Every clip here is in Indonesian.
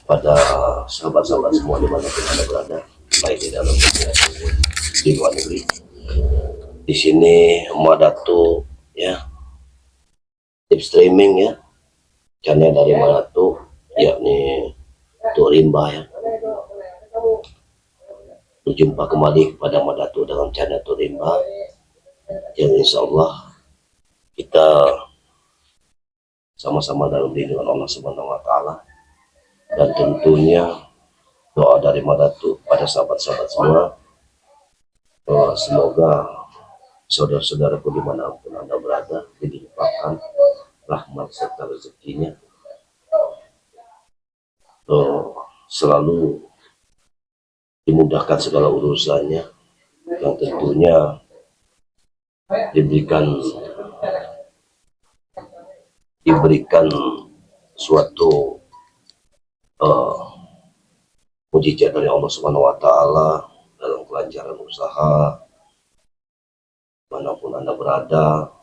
pada sahabat-sahabat semua dimanapun Anda berada, baik di dalam negeri ataupun di luar negeri. Di sini Madatu ya, live streaming ya, channel dari Madatu, yakni Turimba ya. Berjumpa kembali kepada Madatu dengan channel Turimba, yang insya Allah kita sama-sama dalam lindungan Allah Subhanahu wa Ta'ala, dan tentunya doa dari Madatu pada sahabat-sahabat semua, semoga saudara-saudaraku dimanapun Anda berada dilimpahkan rahmat serta rezekinya, selalu dimudahkan segala urusannya, yang tentunya diberikan suatu mujizat dari Allah Subhanahu wa Ta'ala dalam kelancaran usaha manapun Anda berada,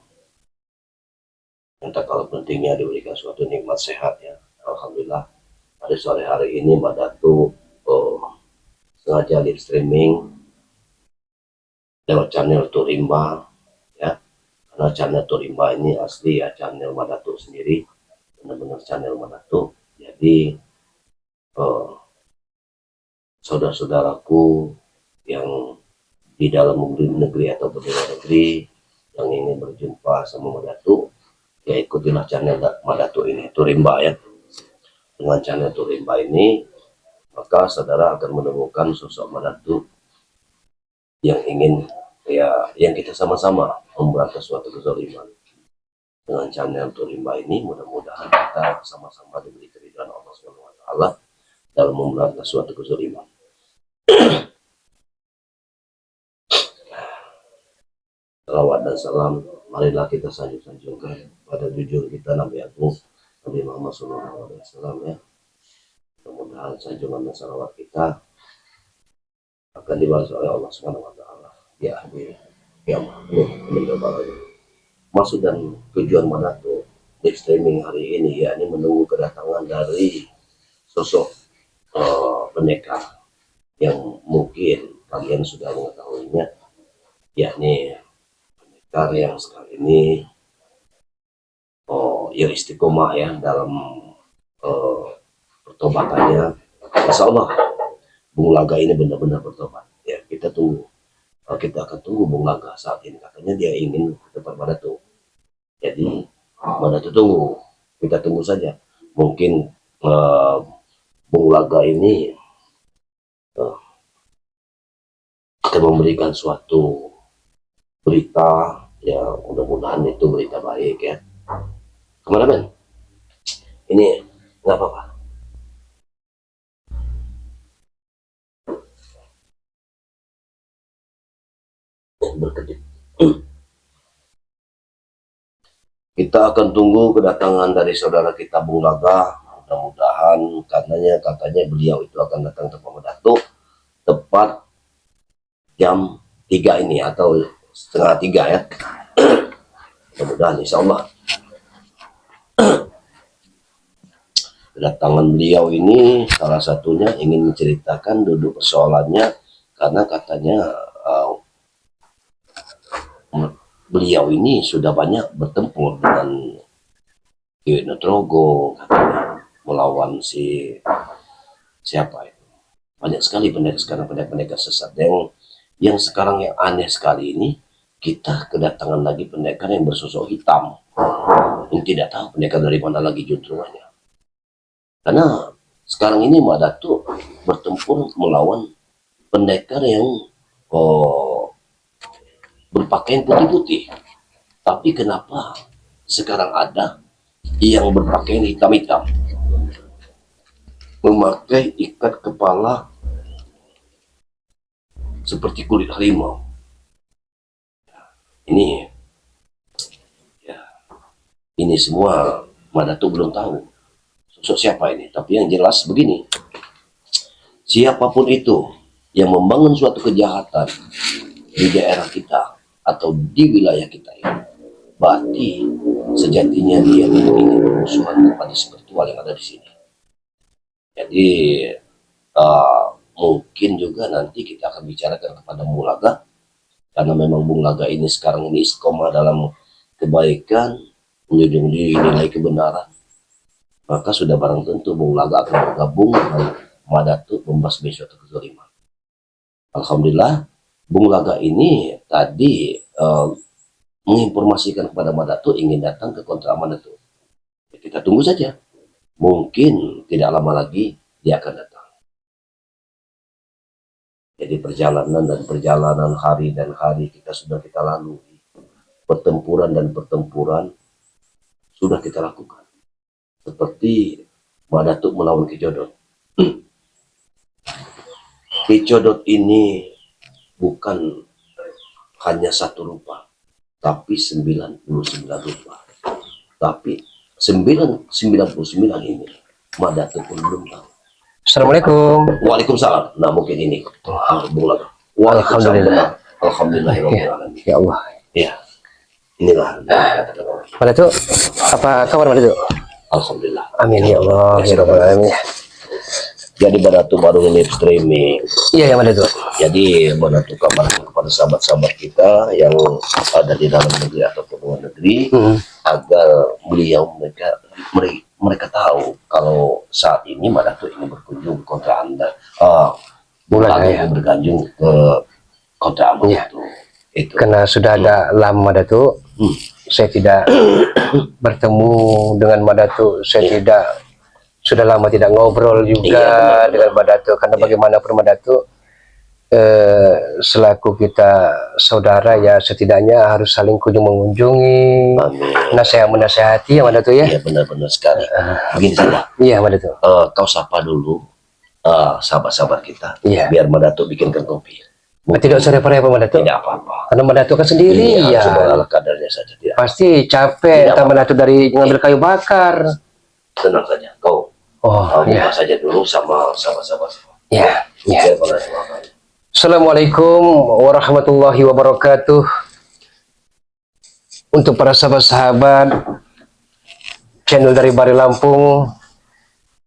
yang tak kalah pentingnya diberikan suatu nikmat sehat ya. Alhamdulillah pada sore hari ini Madatu sengaja live streaming lewat channel Turimba ya, karena channel Turimba ini asli ya channel Madatu sendiri, benar-benar channel Madatu. Jadi saudara-saudaraku yang di dalam negeri atau di luar negeri yang ingin berjumpa sama Madatu, ya ikutilah channel Madatu ini, Turimba ya. Dengan channel Turimba ini, maka saudara akan menemukan sosok Madatu yang ingin ya, yang kita sama-sama memberantas suatu kezaliman. Dengan channel Turimba ini mudah-mudahan kita sama-sama diberi keridhaan Allah Subhanahu wa Ta'ala dalam memberantas suatu kezaliman. Salawat dan salam marilah kita sanjung-sanjungkan pada jujur kita Nabi Agung Nabi Muhammad SAW ya. Mudah-mudahan sanjungan dan salawat kita akan dibalas oleh Allah Subhanahu wa Ta'ala ya di kiamat. Maksud dan tujuan Madatu live streaming hari ini yakni menunggu kedatangan dari sosok pendekar yang mungkin kalian sudah mengetahuinya, yakni pendekar yang sekarang ini yang istiqomah ya dalam pertobatannya. Insya Allah Bung Laga ini benar-benar bertobat ya. Kita tunggu, kita akan tunggu Bung Laga saat ini, katanya dia ingin ke tempat Madatu. Jadi Madatu tunggu, kita tunggu saja. Mungkin Bung Laga ini akan memberikan suatu berita ya, mudah-mudahan itu berita baik ya. Kameramen, ini nggak apa-apa. Berkedip. Kita akan tunggu kedatangan dari saudara kita Bung Laga. Mudah-mudahan katanya beliau itu akan datang ke Madatu tepat jam 3 ini atau setengah 3 ya. Mudah-mudahan insya Allah kedatangan beliau ini salah satunya ingin menceritakan duduk persoalannya, karena katanya beliau ini sudah banyak bertempur dengan Kiwet Nutrogo, katanya melawan siapa itu. Banyak sekali pendekar sesat yang sekarang yang aneh sekali ini, kita kedatangan lagi pendekar yang bersosok hitam, yang tidak tahu pendekar dari mana lagi juntrungannya. Karena sekarang ini Madatu bertempur melawan pendekar yang berpakaian putih-putih. Tapi kenapa sekarang ada yang berpakaian hitam-hitam, memakai ikat kepala seperti kulit harimau? Ini semua Madatu belum tahu sosok siapa ini. Tapi yang jelas begini, siapapun itu yang membangun suatu kejahatan di daerah kita atau di wilayah kita ini, berarti sejatinya dia ingin bermusuhan kepada spiritual yang ada di sini. Jadi mungkin juga nanti kita akan bicarakan kepada Bung Laga, karena memang Bung Laga ini sekarang ini istiqomah dalam kebaikan, menjunjung nilai kebenaran, maka sudah barang tentu Bung Laga akan bergabung dengan Madatu membahas besok kezaliman. Alhamdulillah Bung Laga ini tadi menginformasikan kepada Madatu ingin datang ke kontrak Madatu. Ya, kita tunggu saja, mungkin tidak lama lagi dia akan datang. Jadi perjalanan hari dan hari kita sudah kita lalui, pertempuran dan pertempuran sudah kita lakukan. Seperti Madatu melawan Ki Codot. Ki Codot ini bukan hanya satu rupa, tapi 99 rupa. Tapi 99 ini Madatu pun belum tahu. Assalamualaikum. Waalaikumsalam. Nah mungkin ini Bung Laga. Alhamdulillah. Alhamdulillahirobbilalamin. Ya Allah. Ya, inilah Pada tuh apa kabar pada tuh? alhamdulillah. Amin ya Allah. Ya Rabbal alamin. Jadi Madatu baru ini streaming. Iya ya pada tuh. Jadi Madatu kabar kepada sahabat-sahabat kita yang ada di dalam negeri atau luar negeri, agar beliau mereka tahu kalau saat ini Madatu ingin berkunjung ke kota Anda. Bulan ya. berkunjung ke kota Anda Ya. itu. Karena sudah ada lama Madatu, saya tidak bertemu dengan Madatu. Saya tidak sudah lama tidak ngobrol juga dengan Madatu. Karena bagaimanapun Madatu selaku kita saudara ya, setidaknya harus saling kunjung mengunjungi. Menasehati ya Madatu ya. Iya benar-benar sekali. Begini saja. Iya Madatu. Kau sapa dulu sahabat-sahabat kita, biar Madatu bikinkan kopi. Tidak usah repot-repot Madatu. Tidak apa-apa. Karena Madatu kan sendiri ya. Coba kadarnya saja. Tidak. Pasti capek. Entah Madatu dari ngambil kayu bakar. Tenang saja. Kau buka saja dulu sama sahabat-sahabat. Ya. Ya. Assalamualaikum warahmatullahi wabarakatuh. Untuk para sahabat-sahabat channel dari Bari Lampung,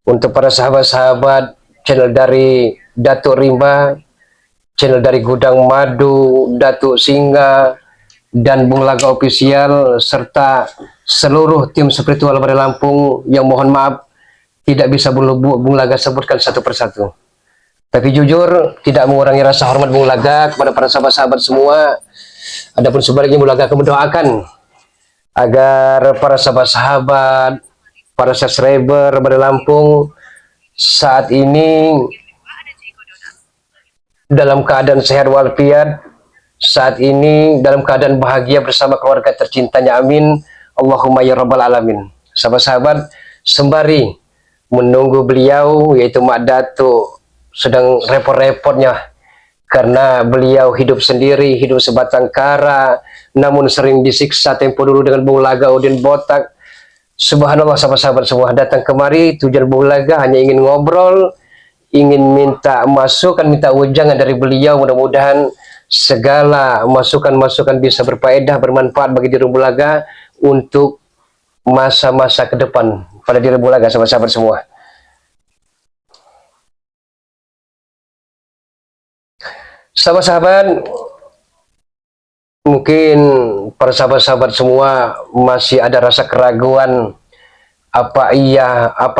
untuk para sahabat-sahabat channel dari Datuk Rimba, channel dari Gudang Madu, Datuk Singa, dan Bung Laga Official, serta seluruh tim spiritual Bari Lampung yang mohon maaf tidak bisa Bung Laga sebutkan satu persatu. Tapi jujur tidak mengurangi rasa hormat Bung Laga kepada para sahabat-sahabat semua. Adapun sebaliknya Bung Laga akan mendoakan agar para sahabat-sahabat, para subscriber Bari Lampung saat ini dalam keadaan sehat walafiat, saat ini dalam keadaan bahagia bersama keluarga tercintanya. Amin. Allahumma ya rabbal alamin. Sahabat-sahabat, sembari menunggu beliau yaitu Mak Datuk sedang repot-repotnya karena beliau hidup sendiri, hidup sebatang kara, namun sering disiksa tempo dulu dengan Bung Laga Udin Botak. Subhanallah sahabat-sahabat semua, datang kemari tujuan Bung Laga hanya ingin ngobrol, ingin minta masukan, minta ujangan dari beliau. Mudah-mudahan segala masukan-masukan bisa berfaedah, bermanfaat bagi diri Bung Laga untuk masa-masa ke depan pada diri Bung Laga, sahabat-sahabat semua. Sahabat-sahabat, mungkin para sahabat-sahabat semua masih ada rasa keraguan, apa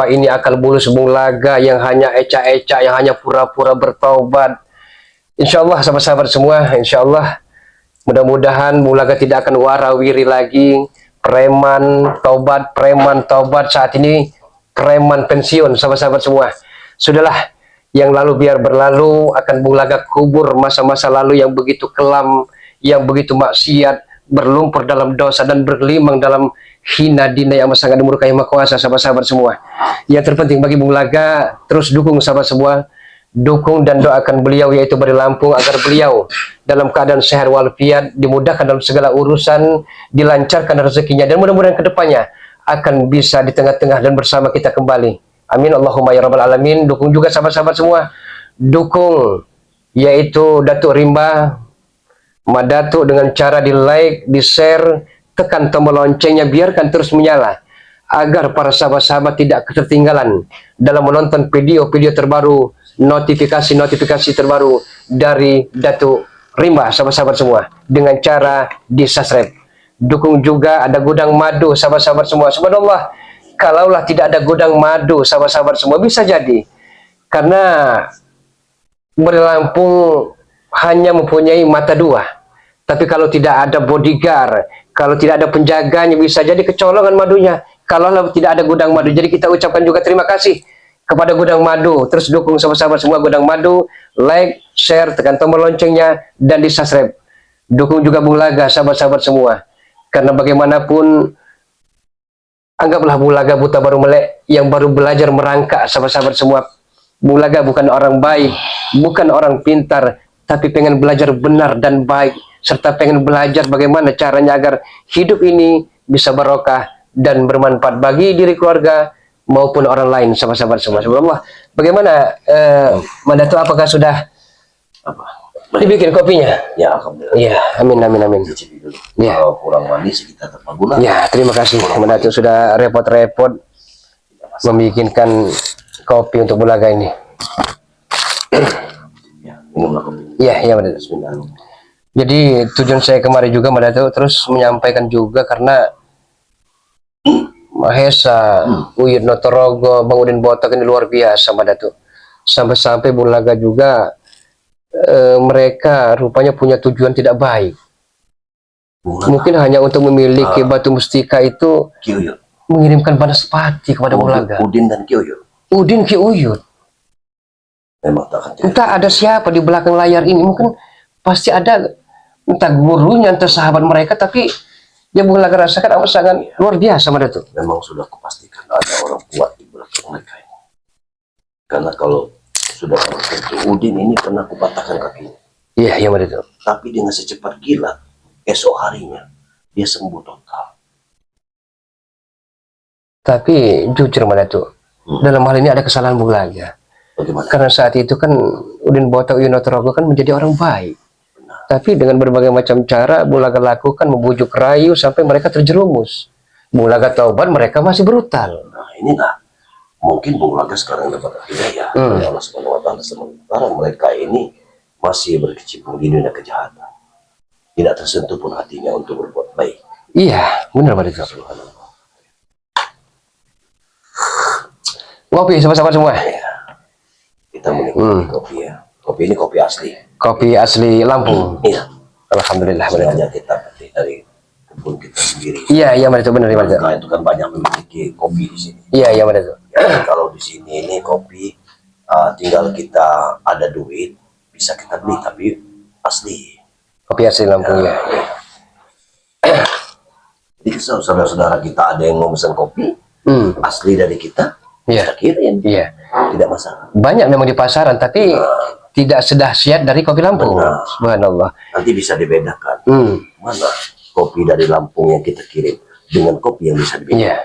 ini akal bulus Bung Laga yang hanya ecak-ecak, yang hanya pura-pura bertaubat. Insya Allah sahabat-sahabat semua, insya Allah mudah-mudahan Bung Laga tidak akan warawiri lagi preman taubat. Saat ini preman pensiun sahabat-sahabat semua. Sudahlah, yang lalu biar berlalu. Akan Bung Laga kubur masa-masa lalu yang begitu kelam, yang begitu maksiat, berlumpur dalam dosa dan bergelimang dalam hina dina yang sangat dimurkai Maha Kuasa. Sahabat-sahabat semua, yang terpenting bagi Bung Laga, terus dukung sahabat semua, dukung dan doakan beliau yaitu Bari Lampung agar beliau dalam keadaan sehat walafiat, dimudahkan dalam segala urusan, dilancarkan rezekinya, dan mudah-mudahan kedepannya akan bisa di tengah-tengah dan bersama kita kembali. Amin Allahumma ya rabbal alamin. Dukung juga sahabat-sahabat semua, dukung yaitu Datuk Rimba, Mak Datuk dengan cara di like, di share, tekan tombol loncengnya, biarkan terus menyala agar para sahabat-sahabat tidak ketertinggalan dalam menonton video-video terbaru, notifikasi-notifikasi terbaru dari Datuk Rimba, sahabat-sahabat semua, dengan cara di subscribe. Dukung juga ada gudang madu, sahabat-sahabat semua. Subhanallah, kalaulah tidak ada gudang madu, sahabat-sahabat semua, bisa jadi karena berlampung hanya mempunyai mata dua. Tapi kalau tidak ada bodyguard, kalau tidak ada penjaganya, bisa jadi kecolongan madunya. Kalau tidak ada gudang madu, jadi kita ucapkan juga terima kasih kepada gudang madu. Terus dukung sahabat-sahabat semua gudang madu, like, share, tekan tombol loncengnya, dan di subscribe. Dukung juga Bung Laga, sahabat-sahabat semua. Karena bagaimanapun, anggaplah Bung Laga buta baru melek yang baru belajar merangkak, sahabat-sahabat semua. Bung Laga bukan orang baik, bukan orang pintar, tapi pengen belajar benar dan baik, serta pengen belajar bagaimana caranya agar hidup ini bisa barokah dan bermanfaat bagi diri keluarga maupun orang lain, sahabat-sahabat semua. Subhanallah. Bagaimana Mandato, apakah sudah Apa? dibikin kopinya? Ya, alhamdulillah. Iya, amin amin amin. Cicipi dulu. Ya. Kalau kurang manis kita terpaguna. Ya, terima kasih Mandato sudah repot-repot membikinkan kopi untuk Bung Laga ini. Ya, minumlah kopi. Iya, iya Mandato. Bismillahirrahmanirrahim. Jadi tujuan saya kemari juga Mandato terus menyampaikan juga karena Mahesa, Uyut Notorogo, Bang Udin Botak ini luar biasa Mandato. Sampai-sampai Bung Laga juga mereka rupanya punya tujuan tidak baik. Mungkin hanya untuk memiliki batu mustika itu Kiuyut. mengirimkan banaspati kepada Bung Laga. Udin dan Kiuyut. Udin Ki Uyut. Memang tak akan Entah ada siapa di belakang layar ini, mungkin pasti ada entah gurunya, entah sahabat mereka, tapi yang Bung Laga rasakan amat sangat luar biasa Mandato. Memang sudah kupastikan ada orang kuat di belakang mereka ini. Karena kalau sudah tertentu, Udin ini pernah kupatahkan kakinya. Iya, iya Mandato. Tapi dengan secepat kilat, esok harinya dia sembuh total. Tapi jujur Mandato, dalam hal ini ada kesalahan Bung Laga. Bagaimana? Karena saat itu kan Udin Botak Uyut Notorogo kan menjadi orang baik. Tapi dengan berbagai macam cara Bung Laga lakukan, membujuk rayu sampai mereka terjerumus. Bung Laga taubat, mereka masih brutal. Nah, inilah mungkin Bung Laga sekarang dapat hidayah dari Allah Subhanahu wa taala, sementara mereka ini masih berkecimpung di dunia kejahatan. Tidak tersentuh pun hatinya untuk berbuat baik. Iya, benar Mandato. Subhanallah. Ngopi sama-sama semua. Kita menikmati kopi ya. Kopi ini kopi asli. Kopi asli Lampung. Iya. Alhamdulillah Mandato. Sengaja kita petik dari kebun kita sendiri. Iya, iya Mandato, benar Mandato. Nah, itu kan banyak memiliki kopi di sini. Iya, iya Mandato. Ya, kalau di sini ini kopi tinggal kita ada duit bisa kita beli, tapi asli. Kopi asli Lampung ya. Jadi saudara-saudara kita ada yang mau pesan kopi asli dari kita, Iya. kita kirim, Iya. tidak masalah. Banyak memang di pasaran, tapi tidak sedahsyat dari kopi Lampung. Benar. Subhanallah. Nanti bisa dibedakan mana kopi dari Lampung yang kita kirim dengan kopi yang bisa dibedakan. Iya.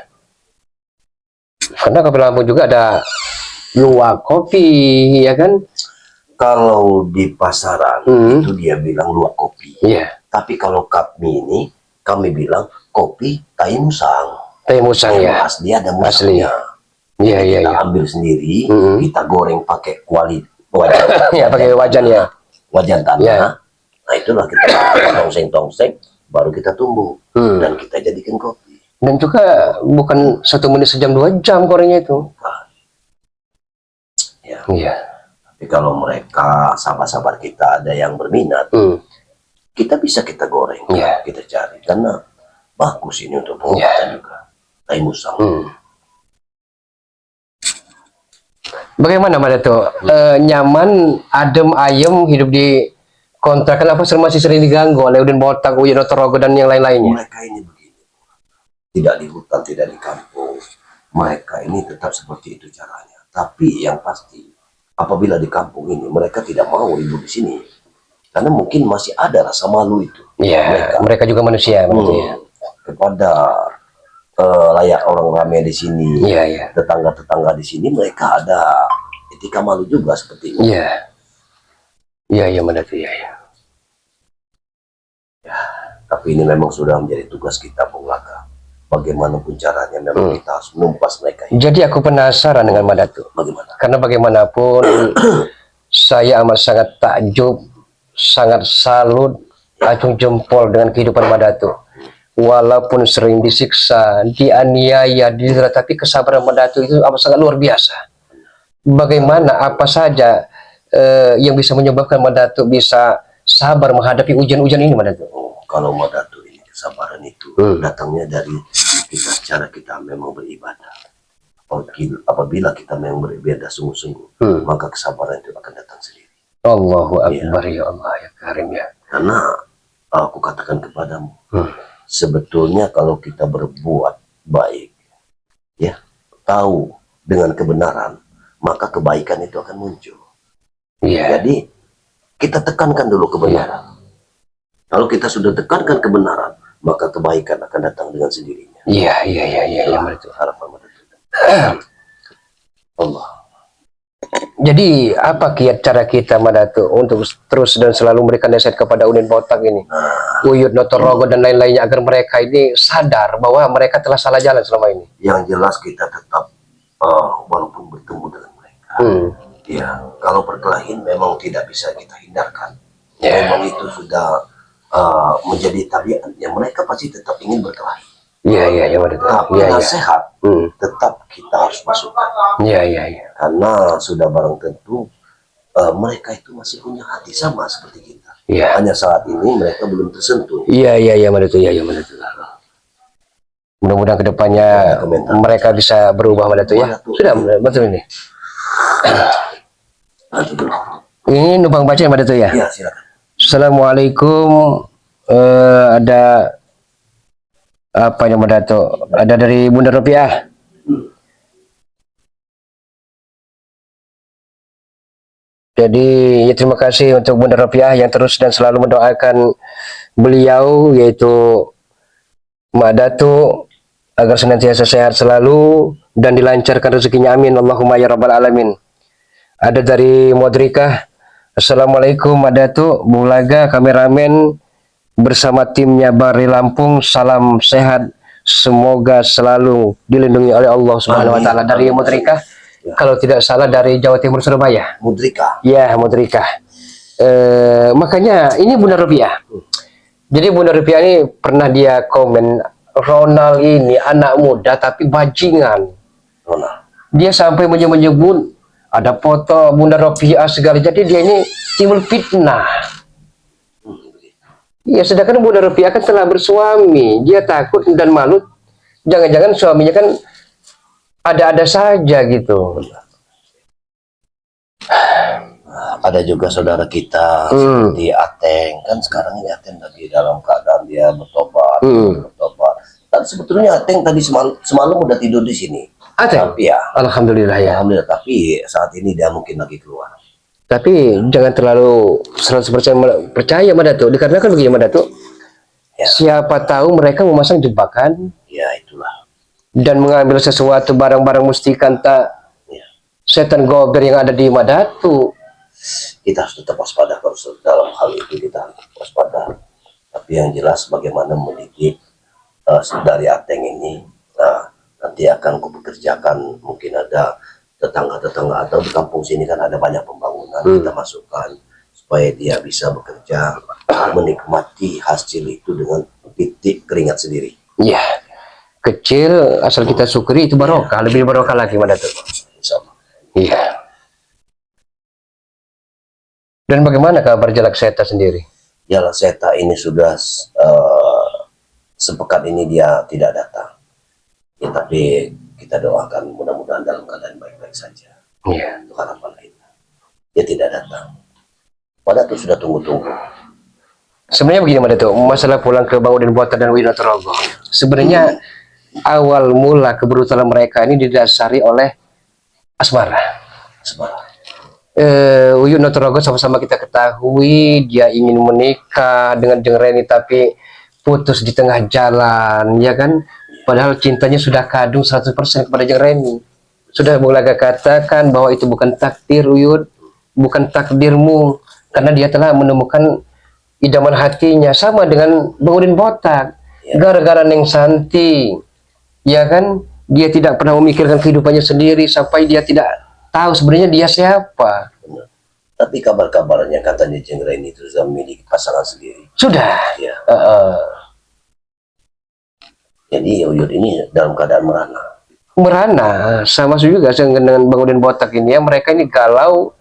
Karena kopi Lampung juga ada luwak kopi, ya kan? Kalau di pasaran itu dia bilang luwak kopi. Iya. Tapi kalau kami bilang kopi tai musang. Teh musang Yang ya. asli ada musangnya. Iya, iya, Kita iya. ambil sendiri, kita goreng pakai wajan. Ya, pakai wajan ya. Wajan tanah. Ya. Nah, itulah kita tongseng-tongseng, baru kita tumbuk dan kita jadikan kopi. Dan juga bukan 1 menit, sejam, 2 jam gorengnya itu. Ya. Iya. Tapi kalau mereka sahabat-sahabat kita ada yang berminat, kita bisa kita goreng, Iya. kita cari karena bagus ini untuk pengobatan juga. Tai musang. Bagaimana Mandato? Nyaman, adem, ayem hidup di kontrakan apa masih sering diganggu oleh Udin Botak, Uyut Notorogo dan yang lain-lainnya? Mereka ini begini, tidak di hutan, tidak di kampung. Mereka ini tetap seperti itu caranya. Tapi yang pasti, apabila di kampung ini mereka tidak mau ribut di sini, karena mungkin masih ada rasa malu itu. Iya, mereka juga manusia, manusia. Kepada layak orang ramai di sini, Iya, iya. tetangga-tetangga di sini, mereka ada etika malu juga seperti itu. Iya. Iya, iya Mandato, iya, iya. Tapi ini memang sudah menjadi tugas kita, Bung Laga. bagaimanapun caranya memang kita harus menumpas mereka ini. Jadi aku penasaran dengan Madatu. Bagaimana? Karena bagaimanapun saya amat sangat takjub, sangat salut, acung jempol dengan kehidupan Madatu. Walaupun sering disiksa, dianiaya, tapi kesabaran Madatu itu amat sangat luar biasa. Bagaimana apa saja yang bisa menyebabkan Madatu bisa sabar menghadapi ujian-ujian ini, Madatu? Kalau Madatu ini kesabaran itu datangnya dari cara kita memang beribadah. Apabila kita memang beribadah sungguh-sungguh, maka kesabaran itu akan datang sendiri. Allahu Akbar, ya Allah, ya Karim, ya. Karena aku katakan kepadamu, sebetulnya kalau kita berbuat baik, ya, tahu dengan kebenaran, maka kebaikan itu akan muncul. Jadi kita tekankan dulu kebenaran. Kalau kita sudah tekankan kebenaran, maka kebaikan akan datang dengan sendirinya. Iya, Itu harapan Madatu. Allah. Jadi apa kiat cara kita, Madatu, untuk terus dan selalu memberikan nasihat kepada Udin Botak ini, Uyut Notorogo dan lain-lainnya, agar mereka ini sadar bahwa mereka telah salah jalan selama ini? Yang jelas kita tetap walaupun bertemu dengan mereka, ya, kalau perkelahian memang tidak bisa kita hindarkan. Memang itu sudah menjadi tabiatnya, mereka pasti tetap ingin berkelahi. Iya, Madatu. Tapi nasihat tetap kita harus masukkan. Iya. Karena sudah barang tentu mereka itu masih punya hati sama seperti kita. Iya. Hanya saat ini mereka belum tersentuh. Iya, Madatu. Mudah-mudahan kedepannya mereka bisa berubah, Madatu, ya. Sudah, betul ini. Ini numpang baca ya, Madatu, ya. Ya, silakan. Assalamualaikum. Ada apa yang Madatu? Ada dari Bunda Rupiah. Jadi ya, terima kasih untuk Bunda Rupiah yang terus dan selalu mendoakan beliau, yaitu Madatu, agar senantiasa sehat selalu dan dilancarkan rezekinya, amin Allahumma ya rabbal alamin. Ada dari Modrika. Assalamualaikum Madatu, Bung Laga, kameramen bersama timnya Bari Lampung, salam sehat, semoga selalu dilindungi oleh Allah Subhanahu wa taala. Dari Modrika, kalau tidak salah dari Jawa Timur, Surabaya. Modrika. Ya, Modrika. Makanya ini Bunda Rupiah. Jadi Bunda Rupiah ini pernah dia komen, Ronald ini anak muda tapi bajingan. Dia sampai menyebut ada foto Bunda Rupiah segala, jadi dia ini timbul fitnah. Ya, sedangkan Bunda Rupiah kan telah bersuami, dia takut dan malu, jangan-jangan suaminya kan ada-ada saja gitu. Ada juga saudara kita seperti Ateng, kan sekarang ini Ateng lagi dalam keadaan dia bertobat. Dan sebetulnya Ateng tadi semalam udah tidur di sini. Ateng? Tapi ya, Alhamdulillah, ya. Alhamdulillah, tapi saat ini dia mungkin lagi keluar. Tapi jangan terlalu 100% percaya, Madatu, dikarenakan begini, Madatu. Ya. Siapa tahu mereka memasang jebakan. Ya, itulah. Dan mengambil sesuatu barang-barang mustika, entah setan gober yang ada di Madatu. Kita harus tetap waspada kalau dalam hal itu, kita harus waspada. Tapi yang jelas bagaimana mendidik dari Ateng ini, nanti akan kupekerjakan, mungkin ada tetangga-tetangga atau di kampung sini kan ada banyak pembangunan, kita masukkan supaya dia bisa bekerja, menikmati hasil itu dengan titik keringat sendiri. Iya, kecil asal kita syukuri itu barokah, lebih barokah lagi, Madatu. Iya. Dan bagaimana kabar Jalak Seta sendiri? Jalak Seta ini sudah sepekan ini dia tidak datang. Ya, tapi kita doakan mudah-mudahan dalam keadaan baik-baik saja. Iya. Itu harapan kita. Dia tidak datang. Madatu sudah tunggu-tunggu. Sebenarnya begini, Madatu, masalah pulang ke Bang Udin Botak dan Uyut Notorogo. Sebenarnya awal mula kebrutalan mereka ini didasari oleh asmara. Uyut Notorogo sama-sama kita ketahui dia ingin menikah dengan Jeng Reni, tapi putus di tengah jalan, ya kan? Padahal cintanya sudah kadung 100% kepada Jeng Reni. Sudah Bung Laga katakan bahwa itu bukan takdir, Uyut, bukan takdirmu, karena dia telah menemukan idaman hatinya. Sama dengan Bang Udin Botak, gara-gara Neng Santi Ya kan? Dia tidak pernah memikirkan kehidupannya sendiri sampai dia tidak tahu sebenarnya dia siapa. Benar. Tapi kabar-kabarnya katanya Jengra ini sudah memiliki pasangan sendiri. Sudah. Ya. Jadi Uyut ini dalam keadaan merana. Merana sama juga dengan Bang Udin Botak ini ya, mereka ini galau,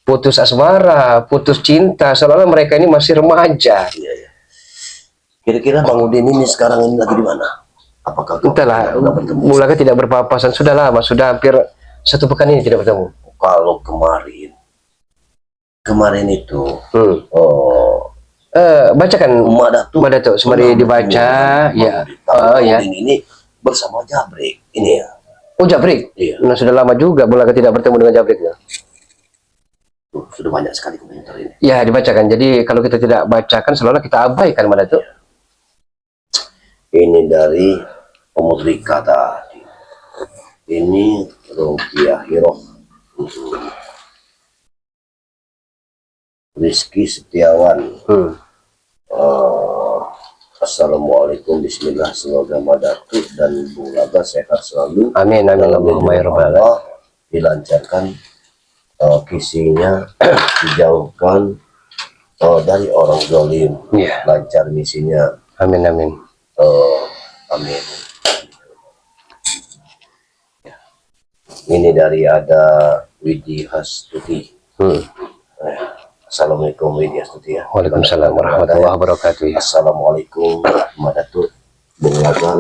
putus asmara, putus cinta, seolah-olah mereka ini masih remaja. Iya, ya. Kira-kira Bang Udin ini sekarang ini lagi di mana? Apakah Entahlah, sudah bertemu? mulanya tidak berpapasan, sudah lama, sudah hampir 1 pekan ini tidak bertemu. Kalau kemarin itu, Bacakan Mbak Datuk, sembari dibaca, ya. Ya. Ini bersama Jabrik, ini ya. Oh, Jabrik. Iya. Nah, sudah lama juga mulai tidak bertemu dengan Jabrik ya. Sudah banyak sekali komentar ini. Ya, dibacakan. Jadi kalau kita tidak bacakan, selalu kita abaikan Mbak Datuk. Ini dari Pemutrika tadi. Ini Rokia Hiroh. Rizky Setiawan. Assalamualaikum, bismillah, semoga Madatu dan Bu Laga sehat selalu. Amin, amin, Allahumma ya rabbal alamin. Allah dilancarkan kisinya, dijauhkan dari orang zalim. Iya. Lancar misinya. Amin, amin. Amin. Ini dari ada Widi Hastuti. Assalamualaikum Widi Hastuti ya. Waalaikumsalam warahmatullahi wabarakatuh. Ya. Assalamualaikum Madatu Bung Laga.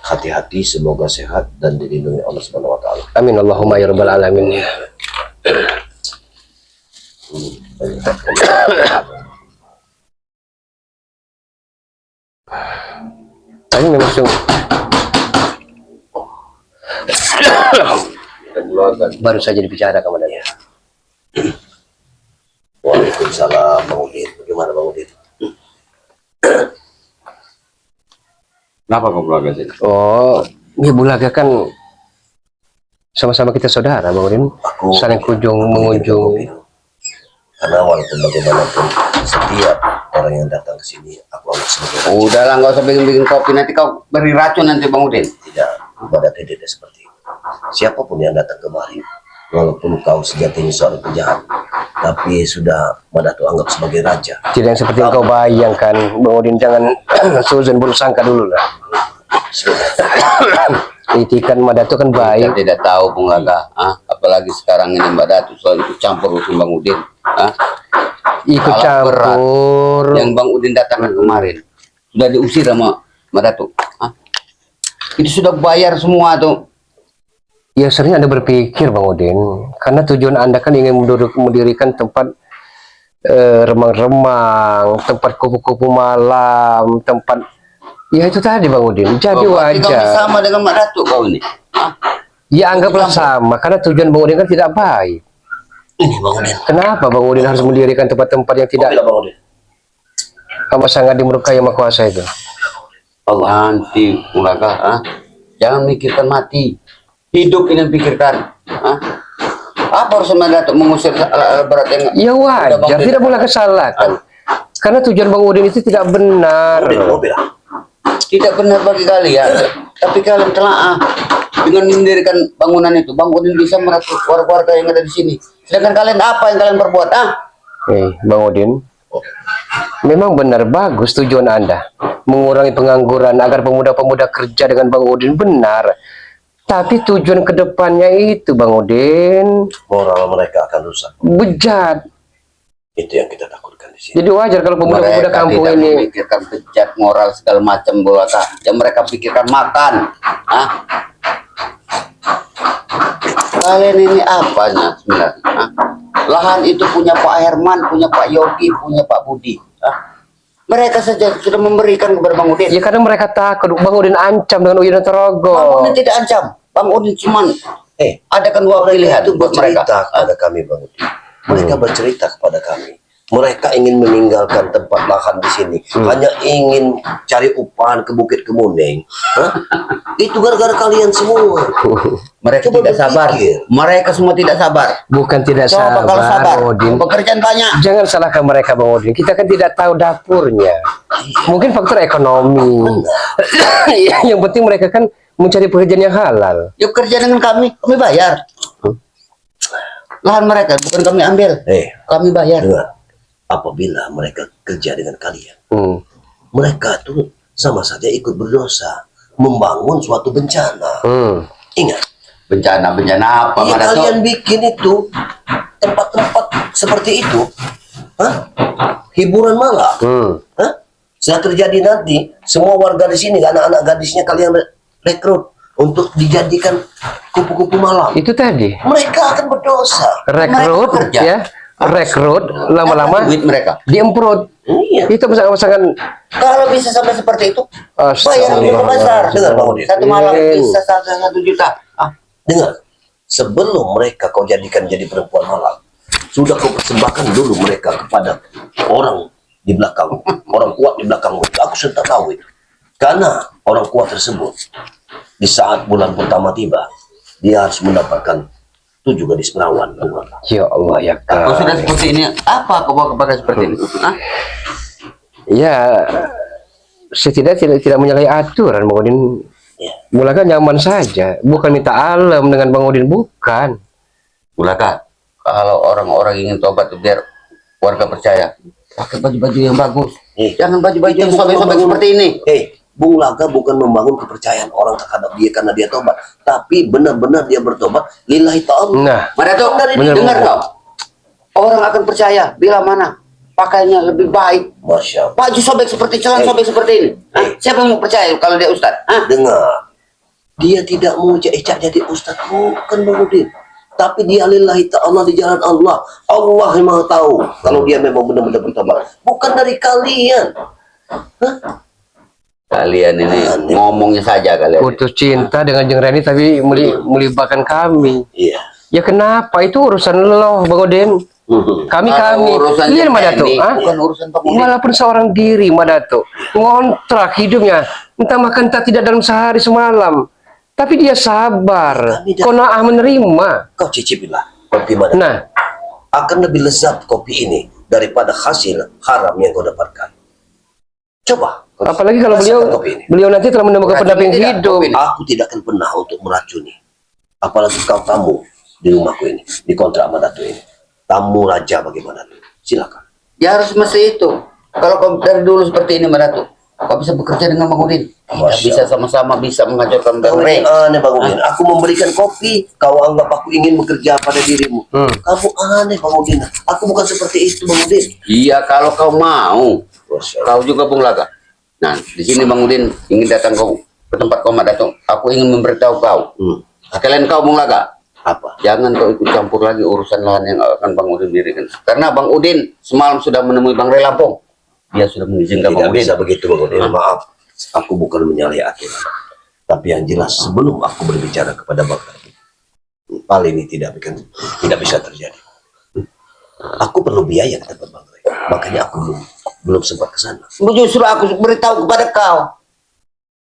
Hati-hati, semoga sehat dan dilindungi Allah Subhanahu wa taala. Amin, Allahumma ya rabbal alamin. Ya. Ini memang baru saja dibicara kepada dia. Waalaikumsalam Bang Udin. Bagaimana Bang Udin? Kenapa kau Bulaga sih? Oh, ya Bulaga kan sama-sama kita saudara, Bang Udin. Saling mengunjung. Karena walaupun bagaimanapun setiap orang yang datang ke sini aku anggap sebagai raja. Udahlah, nggak usah bikin kopi, nanti kau beri racun nanti Bang Udin. Tidak, ibadah tidak seperti itu. Siapapun yang datang kemari, walaupun kau sejatinya seorang penjahat, tapi sudah Madatu anggap sebagai raja. Tidak yang seperti yang kau bayangkan, Bang Udin. Jangan suzon bersangka dulu lah. Itikan Madatu kan baik. Kita tidak tahu Bung Laga, apalagi sekarang ini Mbak Datu selalu ikut campur urusan Bang Udin. Ikut Alat berat campur. yang Bang Udin datangkan kemarin sudah diusir sama Mbak Datu. Itu sudah bayar semua tuh. Ya sering Anda berpikir Bang Udin, karena tujuan Anda kan ingin mendirikan tempat remang-remang, tempat kupu-kupu malam, tempat ya itu tadi Bang Udin. Jadi Berarti kau ini wajar. sama dengan Mbak Datu kau ini. Ya anggaplah sama, karena tujuan Bang Udin kan tidak baik. Ini Bang Udin. Kenapa Bang Udin harus mendirikan tempat-tempat yang tidak Bila Bang Udin. amat sangat dimurkai Yang Maha Kuasa itu? Allah nanti Bung Laga, jangan mikirkan mati, hidup ini yang pikirkan. Apa harus Mbak Datu mengusir alat berat yang Ya wajar, tidak boleh kesalahan. Karena tujuan Bang Udin itu tidak benar. Udin mau bilang. tidak benar bagi kalian, tapi kalian telah dengan mendirikan bangunan itu, Bang Udin bisa merekrut warga-warga yang ada di sini. Sedangkan kalian apa yang kalian perbuat? Bang Udin, memang benar bagus tujuan Anda mengurangi pengangguran agar pemuda-pemuda kerja dengan Bang Udin, benar. Tapi tujuan kedepannya itu Bang Udin, Moral mereka akan rusak. bejat. Itu yang kita takutkan di sini. Jadi wajar kalau pemuda-pemuda Mereka kampung tidak ini memikirkan bejat moral segala macam bola. Yang mereka pikirkan makan. Kalian ini apanya sebenarnya? Lahan itu punya Pak Herman, punya Pak Yogi, punya Pak Budi. Mereka saja sudah memberikan kepada Bang Udin. ya karena mereka takut Bang Udin ancam dengan Uyun Bang Terogo. Udin tidak ancam. Bang Udin cuman adakan dua pilihan Itu buat mereka. bercerita kepada kami Bang Udin. Mereka bercerita kepada kami mereka ingin meninggalkan tempat lahan di sini, hanya ingin cari upahan ke Bukit Kemuning. Hah? Itu gara-gara kalian semua. Mereka Coba tidak sabar. berpikir. Mereka semua tidak sabar. Bukan tidak Coba kalau sabar, Bang Udin. pekerjaan banyak. Jangan salahkan mereka Bang Udin. Kita kan tidak tahu dapurnya. Mungkin faktor ekonomi. Yang penting mereka kan mencari pekerjaan yang halal. Yuk kerja dengan kami bayar. Lahan mereka bukan kami ambil, kami bayar. Dengar, apabila mereka kerja dengan kalian, mereka tuh sama saja ikut berdosa, membangun suatu bencana. Ingat, Bencana apa? yang Madato? kalian bikin itu tempat-tempat seperti itu, hah? Hiburan malam. Hah? Setelah terjadi nanti, semua warga di sini, anak-anak gadisnya kalian rekrut untuk dijadikan kupu-kupu malam. Itu tadi. Mereka akan berdosa. Rekrut Mereka kerja. ya. Rekrut lama-lama Duit mereka. diemprot. Iya. Itu sangat Kalau bisa sampai seperti itu, bayar Astagfirullah. lebih besar. Dengar, Bang Udin. Satu malam bisa 1 juta. Dengar, sebelum mereka kau jadikan jadi perempuan malam, sudah kau persembahkan dulu mereka kepada orang di belakang, orang kuat di belakangmu. Aku sudah tahu itu. Karena orang kuat tersebut, di saat bulan pertama tiba, dia harus mendapatkan 7 gadis perawan. Ya Allah ya Kalau sudah Kak. seperti ini, apa kau bawa kepada seperti ini? Ya setidaknya tidak menyalahi aturan Bang Udin. Ya. Mulakan nyaman saja, bukan minta alam dengan Bang Udin, bukan. Mulaka, kalau orang-orang ingin tobat biar warga percaya, pakai baju-baju yang bagus. Jangan baju-baju yang sobek-sobek seperti ini. Bung Laga bukan membangun kepercayaan orang terhadap dia karena dia tobat, tapi benar-benar dia bertobat lillahi ta'ala. Nah, Madato, benar, dengar benar. kau. Orang akan percaya bila mana pakainya lebih baik. Masya Allah. Baju sobek seperti celana sobek seperti ini. Siapa yang mau percaya kalau dia ustaz? Dengar, dia tidak mau ecak jadi ustadz, bukan Bang Udin. Tapi dia lillahi ta'ala di jalan Allah. Allah yang maha tahu kalau dia memang benar-benar bertobat. Bukan dari kalian. Hah? Kalian ini ngomongnya saja kalian. Putus cinta dengan Jeng Reni tapi melibatkan kami. Iya. Ya kenapa? Itu urusan lo Bang Udin. Kami Urusan lihat Madato, ini ah? bukan urusan Bang Udin. Walaupun seorang diri Madato ngontrak hidupnya, entah makan entah tidak dalam sehari semalam, tapi dia sabar, qanaah menerima. Kau cicipilah kopi mana? Nah, Akan lebih lezat kopi ini daripada hasil haram yang kau dapatkan. Coba. kau apalagi kalau rasakan kopi ini. beliau nanti telah menemukan Racuni pendamping tidak, hidup. kopi ini. Aku tidak akan pernah untuk meracuni. Apalagi kau tamu di rumahku ini, di kontrak Madato ini. Tamu raja bagaimana? Silakan. Ya harus mesti itu. Kalau kau dari dulu seperti ini Madato, kau bisa bekerja dengan Bang Udin. Masya Bisa sama-sama bisa menghancurkan Bang Kau Udin. ini aneh Bang Udin. Aku memberikan kopi, kau anggap aku ingin bekerja pada dirimu. Kamu aneh Bang Udin. Aku bukan seperti itu Bang Udin. Iya kalau kau mau, Masya Allah. kau juga Bung Laga. Nah di sini Bang Udin ingin datang kau ke tempat kau Madato. Aku ingin memberitahu kau. Sekalian kau Bung Laga. Apa? Jangan kau ikut campur lagi urusan lahan yang akan Bang Udin dirikan. Karena Bang Udin semalam sudah menemui Bang Relampong. Dia sudah mengizinkan Tidak Bang Udin. bisa begitu Bang Udin. Maaf, aku bukan menyalahi aturan. Tapi yang jelas sebelum aku berbicara kepada Bang Udin, hal ini tidak bisa terjadi. Aku perlu biaya ke tempat Bang Udin. Makanya aku belum sempat ke sana. Justru aku beritahu kepada kau.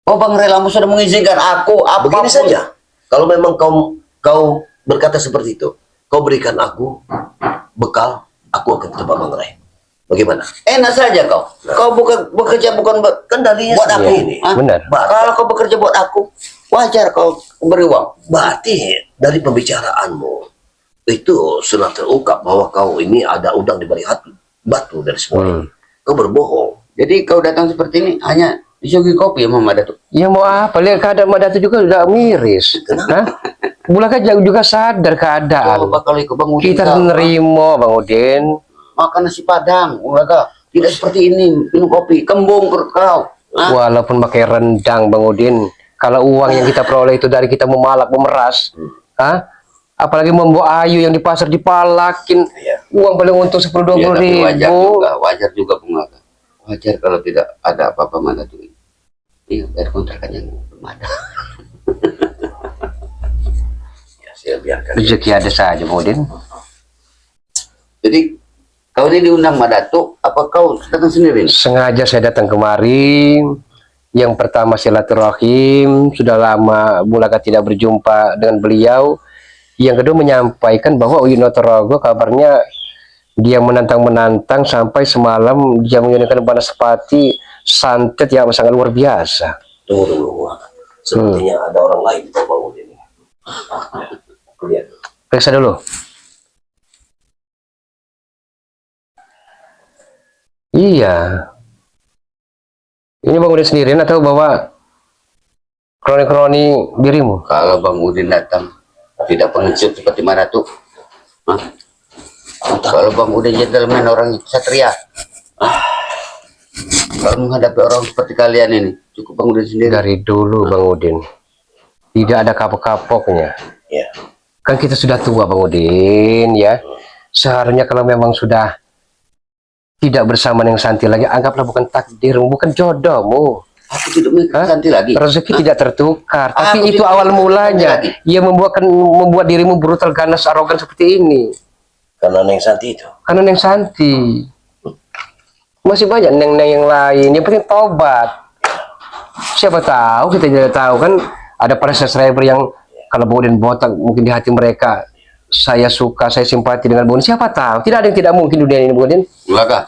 Oh Bang Relampong sudah mengizinkan aku. Begini saja. Kalau memang kau berkata seperti itu, kau berikan aku bekal, aku akan ke tempat Bang Ray. Bagaimana? Enak saja kau. Kau bukan bekerja bukan Kan darinya buat aku. seperti ini. Hah? Benar. Kalau kau bekerja buat aku, wajar kau beri uang. Berarti dari pembicaraanmu itu sudah terungkap bahwa kau ini ada udang di balik batu dari semua ini. Kau berbohong. Jadi kau datang seperti ini hanya disuguhi kopi ya Mama Datuk. Ya mau apa? Lihat keadaan Madato juga sudah miris. Hah? Bulaka juga sadar keadaan. Coba kalau ikut Bang Udin. Kita kau, menerima Bang Udin. makan nasi padang, Ulaga. Tidak seperti ini, minum kopi, kembung perut kau. Hah? Walaupun pakai rendang Bang Udin, kalau uang yang kita peroleh itu dari kita memalak, memeras, apalagi membawa ayu yang di pasar dipalakin, uang paling untung 10-20 Ya, tapi ribu. wajar juga Bung Laga. Wajar kalau tidak ada apa-apa Mama Datuk ini. Iya, bayar kontrakan yang belum ada. Ya, saya biarkan. Rezeki ada saja Bang Udin. Jadi Kau ini diundang Madatu, apa kau datang sendiri? Sengaja saya datang kemari. Yang pertama silaturahim, sudah lama Bulaga tidak berjumpa dengan beliau. Yang kedua menyampaikan bahwa Uyut Notorogo kabarnya dia menantang-menantang sampai semalam dia mengirimkan Banaspati santet yang sangat luar biasa. Tunggu. Sepertinya ada orang lain Pak Bang Udin. Aku lihat. Periksa dulu. Iya. Ini Bang Udin sendirian atau bawa kroni-kroni dirimu? Kalau Bang Udin datang tidak pengecut seperti Madatu. Hah? Kalau Bang Udin gentleman orang satria. Kalau menghadapi orang seperti kalian ini, cukup Bang Udin sendiri. Dari dulu Bang Udin tidak ada kapok-kapoknya. Ya. Kan kita sudah tua Bang Udin ya. Seharusnya kalau memang sudah tidak bersama dengan Santi lagi, anggaplah bukan takdirmu, bukan jodohmu. Aku tidak mengingat Santi lagi. Rezeki tidak tertukar, tapi Aku itu tidak awal mengingat mulanya. Santi lagi. Ia membuat dirimu brutal, ganas, arogan seperti ini. Karena Neng Santi itu. Karena Neng Santi. Masih banyak neng-neng yang lain. Yang penting tobat. Siapa tahu, kita tidak tahu kan ada para subscriber yang kalau Bodin botak mungkin di hati mereka saya suka, saya simpati dengan Bodin. Siapa tahu, tidak ada yang tidak mungkin dunia ini Bodin. Bulaga.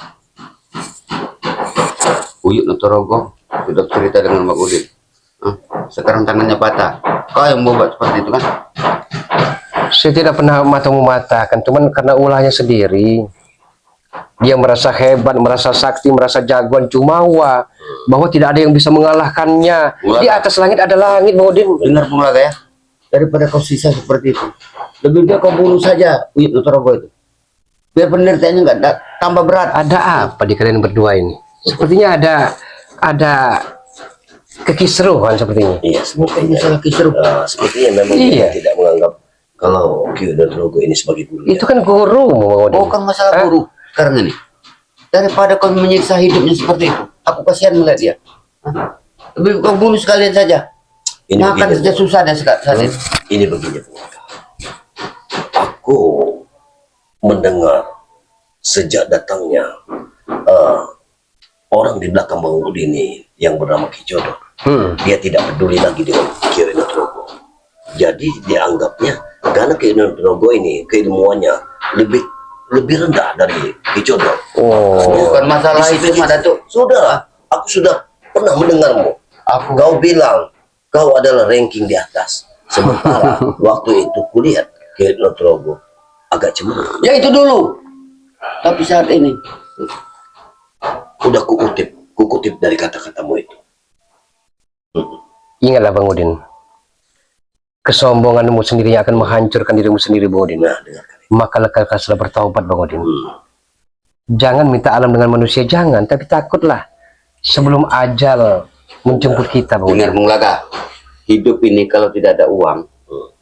Uyut Notorogo sudah cerita dengan Bang Udin. Hah? Sekarang tangannya patah. Kau yang membuat seperti itu kan? Saya tidak pernah mata mematahkan, cuman karena ulahnya sendiri. Dia merasa hebat, merasa sakti, merasa jagoan Jumawa, bahwa tidak ada yang bisa mengalahkannya. Bulaga. Di atas langit ada langit, Bodin. Dengar Bulaga ya. Daripada kau sisa seperti itu, lebih baik kau bunuh saja Uyut Notorogo itu. Biar penderitaannya nggak tambah berat. Ada apa di kalian berdua ini? Sepertinya ada kekisruhan sepertinya. Iya, Bukan masalah kisruh. sepertinya memang Iya. kita tidak menganggap kalau Ki Notorogo ini sebagai guru. Itu kan guru, Bodin. Bukan masalah guru sekarang ini. Daripada kau menyiksa hidupnya seperti itu, aku kasihan melihat dia. Hah? Lebih kau bunuh sekalian saja. Ini Makan begini, saja susah dan saat ini. Ini begini, Bung. Aku mendengar sejak datangnya orang di belakang Bang Udin ini yang bernama Ki Jodoh. Dia tidak peduli lagi dengan Ki Notorogo. Jadi dianggapnya karena Ki Notorogo ini keilmuannya lebih rendah dari Ki Jodoh. Oh, Bukan masalah itu, Madatu. Sudah, aku sudah pernah mendengarmu. Kau bilang kau adalah ranking di atas. Sementara waktu itu kulihat Ki Notorogo agak cemberut. Ya itu dulu. Tapi saat ini, Udah kukutip dari kata-katamu itu. ingatlah Bang Udin. Kesombonganmu sendiri yang akan menghancurkan dirimu sendiri, Bang Udin. Nah, dengarkan. Maka lekalkanlah bertaubat, Bang Udin. Jangan minta alam dengan manusia, jangan. Tapi takutlah sebelum ajal menjemput kita, Bang dengar Udin. Bung Laga, hidup ini kalau tidak ada uang,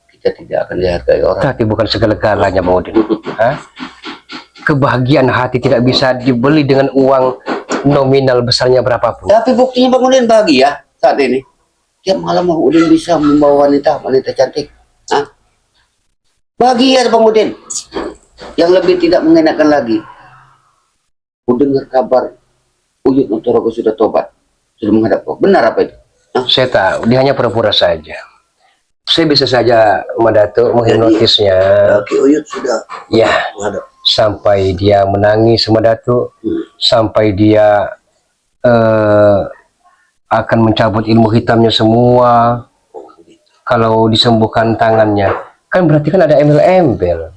kita tidak akan dihargai orang. Tapi bukan segala-galanya, Bang Udin. Hah? Kebahagiaan hati tidak bisa dibeli dengan uang nominal besarnya berapapun. Tapi buktinya Bang Udin bahagia saat ini. Tiap malam Bang Udin bisa membawa wanita cantik. Hah? Bahagia Bang Udin. Yang lebih tidak mengenakan lagi. Ku dengar kabar Uyut Notorogo sudah tobat, sudah menghadap kau. Benar apa itu? Hah? Saya tahu, dia hanya pura-pura saja. Saya bisa saja Madatu menghipnotisnya. Ki Uyut sudah Ya, menghadap. sampai dia menangis sama Datu, sampai dia akan mencabut ilmu hitamnya semua. Kalau disembuhkan tangannya, kan berarti kan ada embel-embel,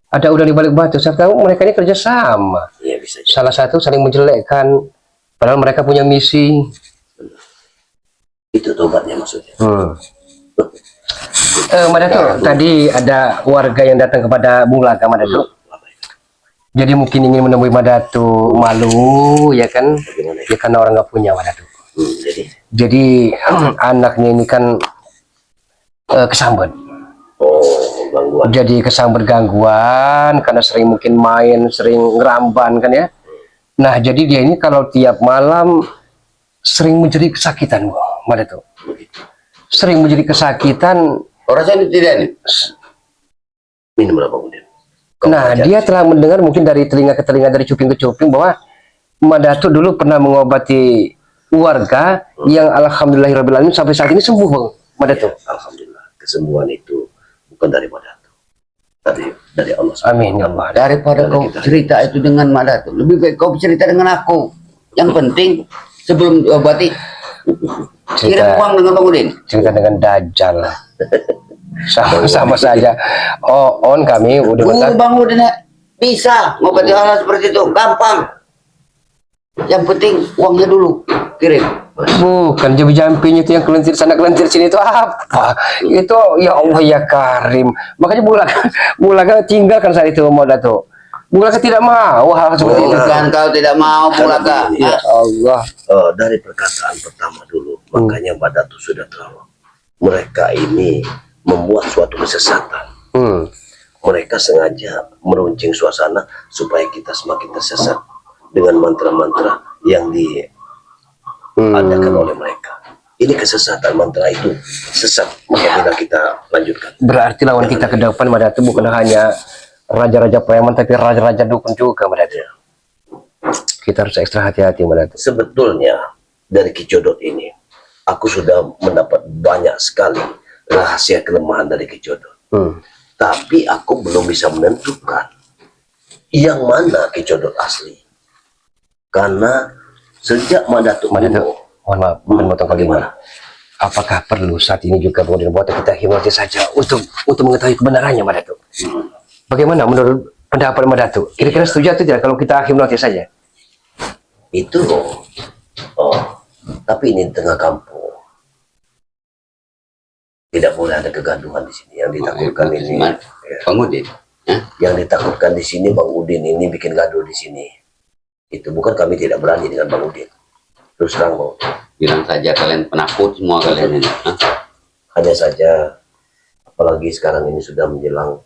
ada udang di balik batu. Saya tahu mereka ini kerjasama. Iya, bisa jadi. Salah satu saling menjelekkan, padahal mereka punya misi. Itu tobatnya maksudnya. Madatu, tadi ada warga yang datang kepada Bung Laga, Madatu. Apa itu? Jadi mungkin ingin menemui Madatu, malu ya kan? Bagaimana Ya karena orang nggak punya Madatu. jadi Anaknya ini kan kesambet. gangguan. Jadi kesambet gangguan karena sering mungkin main, sering ngeramban kan ya. Nah jadi dia ini kalau tiap malam sering menjadi kesakitan, Madatu. Sering menjadi kesakitan. Kau rasanya tidak nih? Minum berapa kemudian? Nah, dia telah mendengar mungkin dari telinga ke telinga, dari cuping ke cuping, bahwa Madatu dulu pernah mengobati warga yang alhamdulillahirrahmanirrahim sampai saat ini sembuh, Bang Madatu. Ya, alhamdulillah, kesembuhan itu bukan dari Madatu, dari Allah. Amin ya Allah. Daripada kau cerita itu dengan Madatu, lebih baik kau cerita dengan aku. Yang penting sebelum diobati kirim uang dengan Bang Udin. Cerita dengan Dajjal. Sama saja. Oh, on kami udah betul. Bang Udin bisa ngobati hal seperti itu, gampang. Yang penting uangnya dulu kirim. Bukan jampi-jampinya itu yang kelentir sana kelentir sini itu apa? Itu ya Allah ya Karim. Makanya Bulaga tinggalkan saat itu Madatu. Bulaga tidak mau hal seperti itu. Bukan kau tidak mau Bulaga. Ya Allah. Dari perkataan pertama dulu, makanya Madatu sudah tahu mereka ini membuat suatu kesesatan. Mereka sengaja meruncing suasana supaya kita semakin tersesat dengan mantra-mantra yang diadakan oleh mereka. Ini kesesatan, mantra itu sesat. Apabila kita lanjutkan, Berarti lawan kita ke depan Madatu bukan hanya raja-raja preman, tapi raja-raja dukun juga Madatu. Kita harus ekstra hati-hati Madatu. sebetulnya dari Kicodot ini, aku sudah mendapat banyak sekali rahasia kelemahan dari Kicodot. Tapi aku belum bisa menentukan yang mana Kicodot asli. Karena sejak Madatu, Madatu, mohon maaf, mohon potong kalimat. Apakah perlu saat ini juga kemudian buat kita hipnotis saja untuk mengetahui kebenarannya Madatu? Bagaimana menurut pendapat Madatu? Kira-kira setuju atau tidak kalau kita hipnotis saja? itu, tapi ini di tengah kampung. Tidak boleh ada kegaduhan di sini. Yang ditakutkan ini, Bang Udin. yang ditakutkan di sini Bang Udin ini bikin gaduh di sini. Itu bukan kami tidak berani dengan Bang Udin. Terus terang Bang, Bilang saja kalian penakut semua kalian ini. hanya saja, apalagi sekarang ini sudah menjelang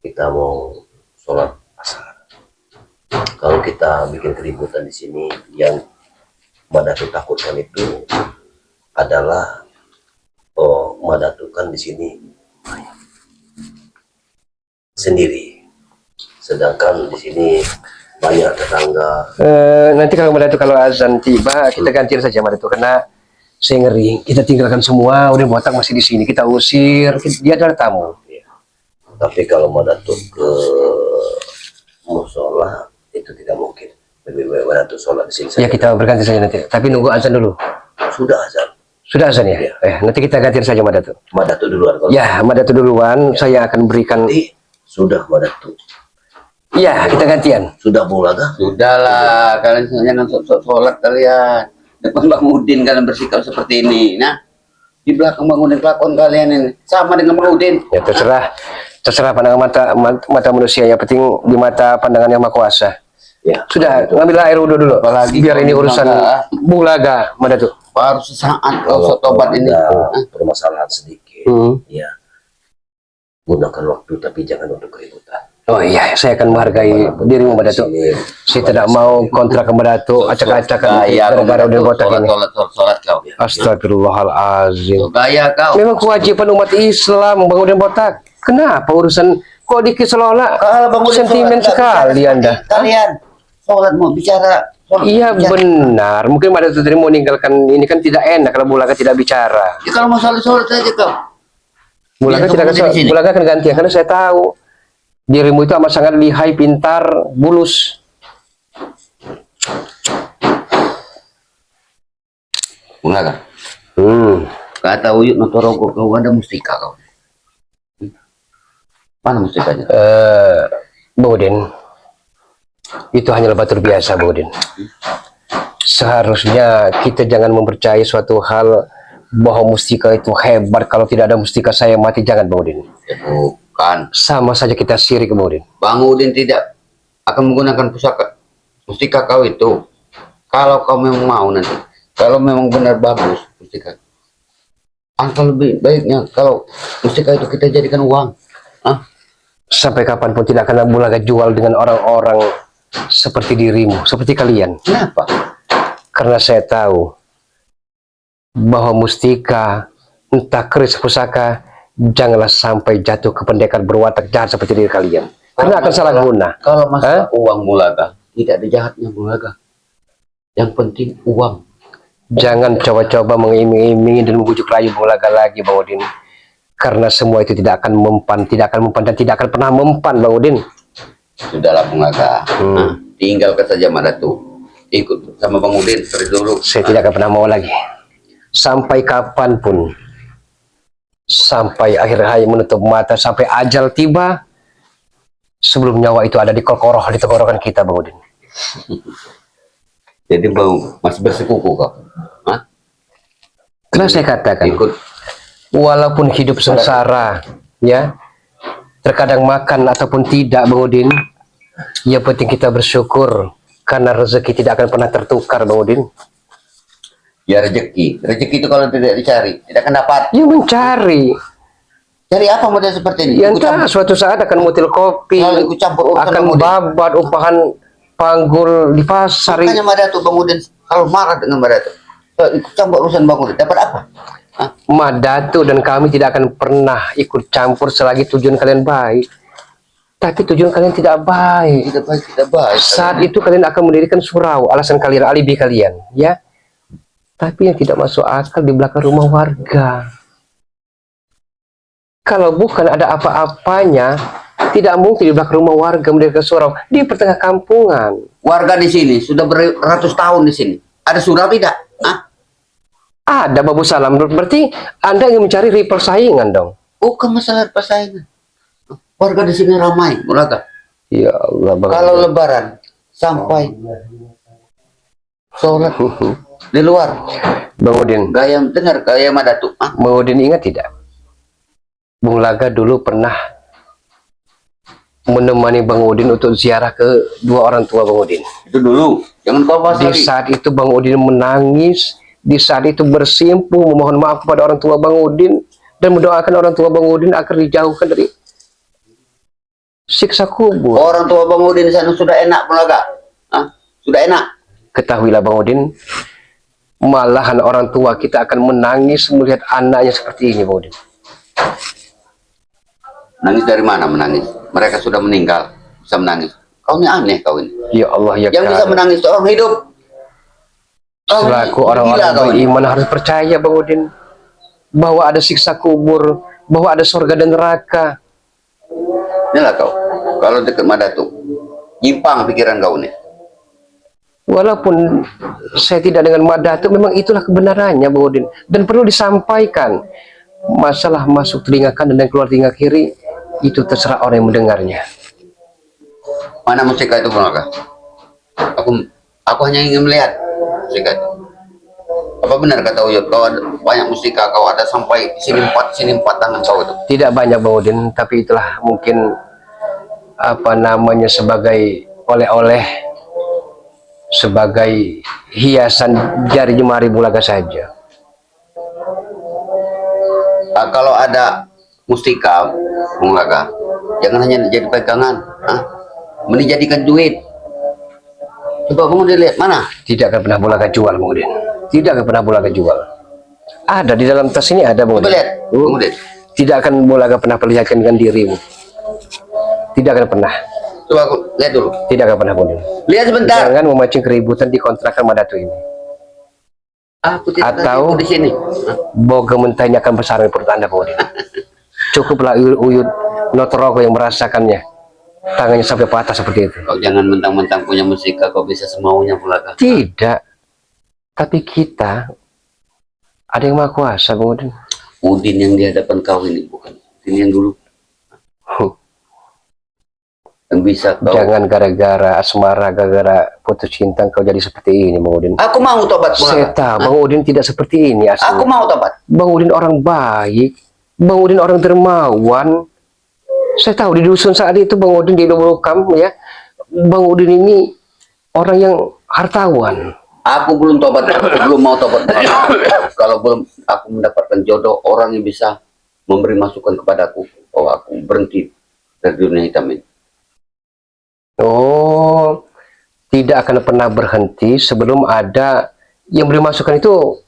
kita mau sholat asar. Kalau kita bikin keributan di sini, yang Madatu takutkan itu adalah Madatu kan di sini sendiri, sedangkan di sini banyak tetangga. Nanti kalau Madatu kalau azan tiba kita gantiin saja Madatu, karena saya ngeri kita tinggalkan semua, udah botak masih di sini kita usir, dia adalah tamu. Tapi kalau Madatu ke musola itu tidak mungkin. Lebih baik Madatu sholat di sini saja. Ya kita berganti saja nanti, tapi nunggu azan dulu. Sudah azan. Sudah azan ya? Nanti kita gantiin saja Madatu. Madatu duluan. Kalau Ya, Madatu duluan, saya akan berikan. sudah Madatu. Ya, kita gantian. Sudah Bulaga. Sudahlah, kalian jangan sok-sok sholat kalian. Depan Bang Udin kalian bersikap seperti ini. Nah, di belakang Bang Udin kelakuan kalian ini sama dengan Bang Udin. Ya terserah pandangan mata manusia, yang penting di mata pandangan yang Maha Kuasa. Ya. Sudah, ngambil air wudhu dulu. Apalagi biar ini kalau urusan Bulaga, Madatu. Baru sesaat kau sok tobat ini. ada permasalahan sedikit, ya gunakan waktu tapi jangan untuk keributan. Oh iya, saya akan menghargai dirimu Madatu. Saya tidak mau kontrak ke Madatu, acak-acakan gara-gara udah botak ini. Sholat kau. Astagfirullahalazim. Gaya kau. Memang kewajiban umat Islam bangun botak. Kenapa urusan kok dikit seolah Kalau Bang Udin sentimen sholat, sekali Anda? Kalian sholat mau bicara. Iya benar, mungkin Madatu tadi mau meninggalkan ini kan tidak enak kalau Bulaga tidak bicara. Ya, kalau mau sholat saja kau. Bulaga Biar tidak kamu di sini. Bulaga akan gantian karena saya tahu dirimu itu amat sangat lihai, pintar, bulus. Bulaga. Kata Uyut Notorogo, kau ada mustika kau. Mana mustikanya? Bang Udin, itu hanyalah batur biasa, Bang Udin. Seharusnya kita jangan mempercayai suatu hal bahwa mustika itu hebat. Kalau tidak ada mustika saya mati, jangan Bang Udin. Bukan. Sama saja kita syirik Bang Udin. Bang Udin tidak akan menggunakan pusaka mustika kau itu. Kalau kau memang mau nanti, kalau memang benar bagus mustika, angka lebih baiknya kalau mustika itu kita jadikan uang. Sampai kapanpun tidak akan Bulaga jual dengan orang-orang seperti dirimu, seperti kalian. Kenapa? Karena saya tahu bahwa mustika, entah keris pusaka, janganlah sampai jatuh ke pendekar berwatak jahat seperti diri kalian. Karena akan salah guna. Kalau masalah uang Bulaga, tidak ada jahatnya Bulaga. Yang penting uang. Jangan coba-coba mengiming-imingi dan membujuk rayu Bulaga lagi, Bang Udin. Karena semua itu tidak akan mempan, dan tidak akan pernah mempan, Bang Udin. Sudahlah Bulaga. Nah, tinggalkan saja Madatu. Ikut sama Bang Udin dari dulu. Saya tidak akan pernah mau lagi. Sampai kapanpun, sampai akhir hayat menutup mata, sampai ajal tiba, sebelum nyawa itu ada di tenggorokan kita, Bang Udin. Jadi mau masih bersekuku kau. Hah? Karena saya katakan, Ikut. walaupun hidup sengsara, ya, terkadang makan ataupun tidak, Bang Udin, yang penting kita bersyukur karena rezeki tidak akan pernah tertukar, Bang Udin. Ya rezeki. Rezeki itu kalau tidak dicari, tidak akan dapat. Ya mencari. Cari apa model seperti ini? Ya Ikut entah, campur. suatu saat akan mutil kopi, Kalau ikut campur urusan akan Bang Udin. babat, upahan panggul di pasar. Makanya Madatu Bang Udin kalau marah dengan Madatu. Kalau ikut campur urusan Bang Udin, dapat apa? Hah? Madatu dan kami tidak akan pernah ikut campur selagi tujuan kalian baik. Tapi tujuan kalian tidak baik. Tidak baik, tidak baik. Saat itu kalian akan mendirikan surau, alasan kalian, alibi kalian, ya. Tapi yang tidak masuk akal di belakang rumah warga. Kalau bukan ada apa-apanya, tidak mungkin di belakang rumah warga mendirikan surau di pertengah kampungan. Warga di sini sudah beratus tahun di sini. Ada surau tidak? Hah? Ada, Babu Salam. Berarti Anda ingin mencari persaingan dong? Bukan masalah persaingan. Warga di sini ramai, Bulaga. Ya Allah, Bang. Kalau Lebaran sampai sholat di luar, Bang Udin, gaya dengar gaya Madatu. Hah? Bang Udin ingat tidak? Bung Laga dulu pernah menemani Bang Udin untuk ziarah ke dua orang tua Bang Udin. Itu dulu. Jangan kau bahas Di lagi. saat itu Bang Udin menangis, di saat itu bersimpuh memohon maaf kepada orang tua Bang Udin dan mendoakan orang tua Bang Udin agar dijauhkan dari siksa kubur. Orang tua Bang Udin di sana sudah enak, Bulaga. Hah? Sudah enak. Ketahuilah Bang Udin, malahan orang tua kita akan menangis melihat anaknya seperti ini Bang Udin. Nangis dari mana menangis? Mereka sudah meninggal, bisa menangis. Kau ini aneh kau ini. Ya Allah ya Yang bisa Kak. menangis itu orang hidup. Kau ini Selaku gila orang-orang kau ini. beriman harus percaya Bang Udin bahwa ada siksa kubur, bahwa ada surga dan neraka. Inilah kau. Kalau dekat Madatu, nyimpang pikiran kau nih. Walaupun saya tidak dengan Madatu, memang itulah kebenarannya Bang Udin dan perlu disampaikan. Masalah masuk telinga kanan dan keluar telinga kiri itu terserah orang yang mendengarnya. Mana musika itu, Bulaga? Aku hanya ingin melihat musika itu. Apa benar kata Uyut? Kau ada banyak musika, kau ada sampai sini empat tangan kau itu. Tidak banyak Bang Udin, tapi itulah mungkin apa namanya sebagai oleh-oleh, sebagai hiasan jari jemari Bulaga saja. Kalau ada mustika, Bulaga, jangan hanya jadi pegangan. Hah? Mending jadikan duit. Coba kamu dilihat mana? Tidak akan pernah Bulaga jual Bang Udin. Tidak akan pernah Bulaga jual. Ada di dalam tas ini ada Bang Coba Udin. lihat. Kamu lihat. Tidak akan Bulaga pernah perlihatkan dengan dirimu. Tidak akan pernah. Coba aku lihat dulu. Tidak akan pernah Bang Udin. Lihat sebentar. Jangan memancing keributan di kontrakan Madatu ini. Aku tidak Atau- akan di sini. Hah? Boga mentah ini akan besar di perut Anda Bang Udin. Cukuplah Uyut Notorogo yang merasakannya. Tangannya sampai patah seperti itu. Kau jangan mentang-mentang punya musika, kau bisa semaunya Bulaga. Tidak. Tapi kita ada yang maha kuasa Bang Udin. Udin yang di hadapan kau ini bukan Udin yang dulu. Yang bisa kau. Jangan gara-gara asmara, gara-gara putus cinta kau jadi seperti ini Bang Udin. Aku mau tobat Saya Bulaga. tahu Bang Udin tidak seperti ini Aku aslinya. mau tobat. Bang Udin orang baik, Bang Udin orang dermawan. Saya tahu di dusun saat itu Bang Udin di Lubulukam ya, Bang Udin ini orang yang hartawan. Aku belum tobat. Aku belum mau tobat. Kalau belum aku mendapatkan jodoh orang yang bisa memberi masukan kepadaku bahwa aku berhenti dari dunia hitam ini. Oh, tidak akan pernah berhenti sebelum ada yang beri masukan itu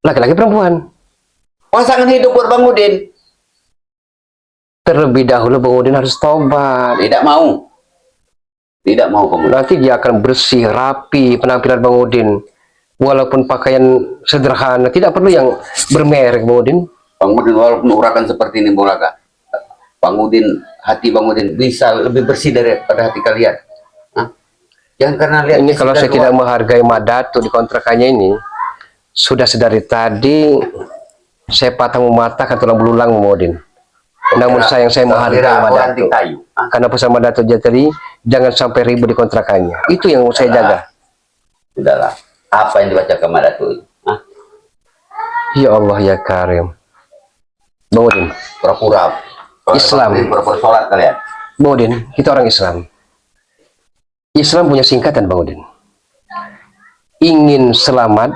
laki-laki perempuan. Pasangan hidup buat Bang Udin. terlebih dahulu Bang Udin harus tobat. Tidak mau. Tidak mau kamu. Nanti dia akan bersih, rapi penampilan Bang Udin. Walaupun pakaian sederhana, tidak perlu yang bermerek Bang Udin. Bang Udin walaupun urakan seperti ini Bung Laga, Bang Udin, hati Bang Udin bisa lebih bersih daripada hati kalian. Hah? Jangan karena lihat Ini kalau dari saya tidak luar. menghargai Madatu di kontrakannya ini, sudah sedari tadi saya patah mematahkan tulang belulang Bang Udin. Namun sayang saya menghargai Kira aku Madatu. ranting kayu. Hah? Karena pesan Madatu tadi, jangan sampai ribut di kontrakannya. Itu yang saya jaga. Sudahlah. Apa yang dibaca Madatu itu? Hah? Ya Allah ya Karim. Bang Udin, Pura-pura. Islam. Pura-pura sholat kalian. Bang Udin, kita orang Islam. Islam punya singkatan Bang Udin. Ingin selamat,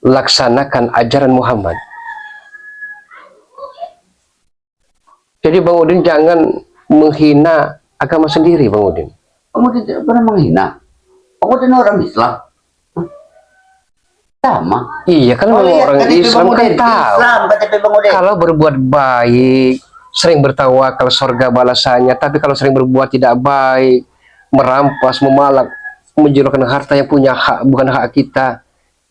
laksanakan ajaran Muhammad. Jadi Bang Udin jangan menghina agama sendiri Bang Udin. Bang Udin tidak pernah menghina. Bang Udin orang Islam. Hah? Sama. Iya kan Oh, iya, orang kan itu Islam Bang kan Udin. tahu. Islam, KTP Bang Udin. Kalau berbuat baik, sering bertawakal surga balasannya. Tapi kalau sering berbuat tidak baik, merampas, memalak, menjualkan harta yang punya hak, bukan hak kita,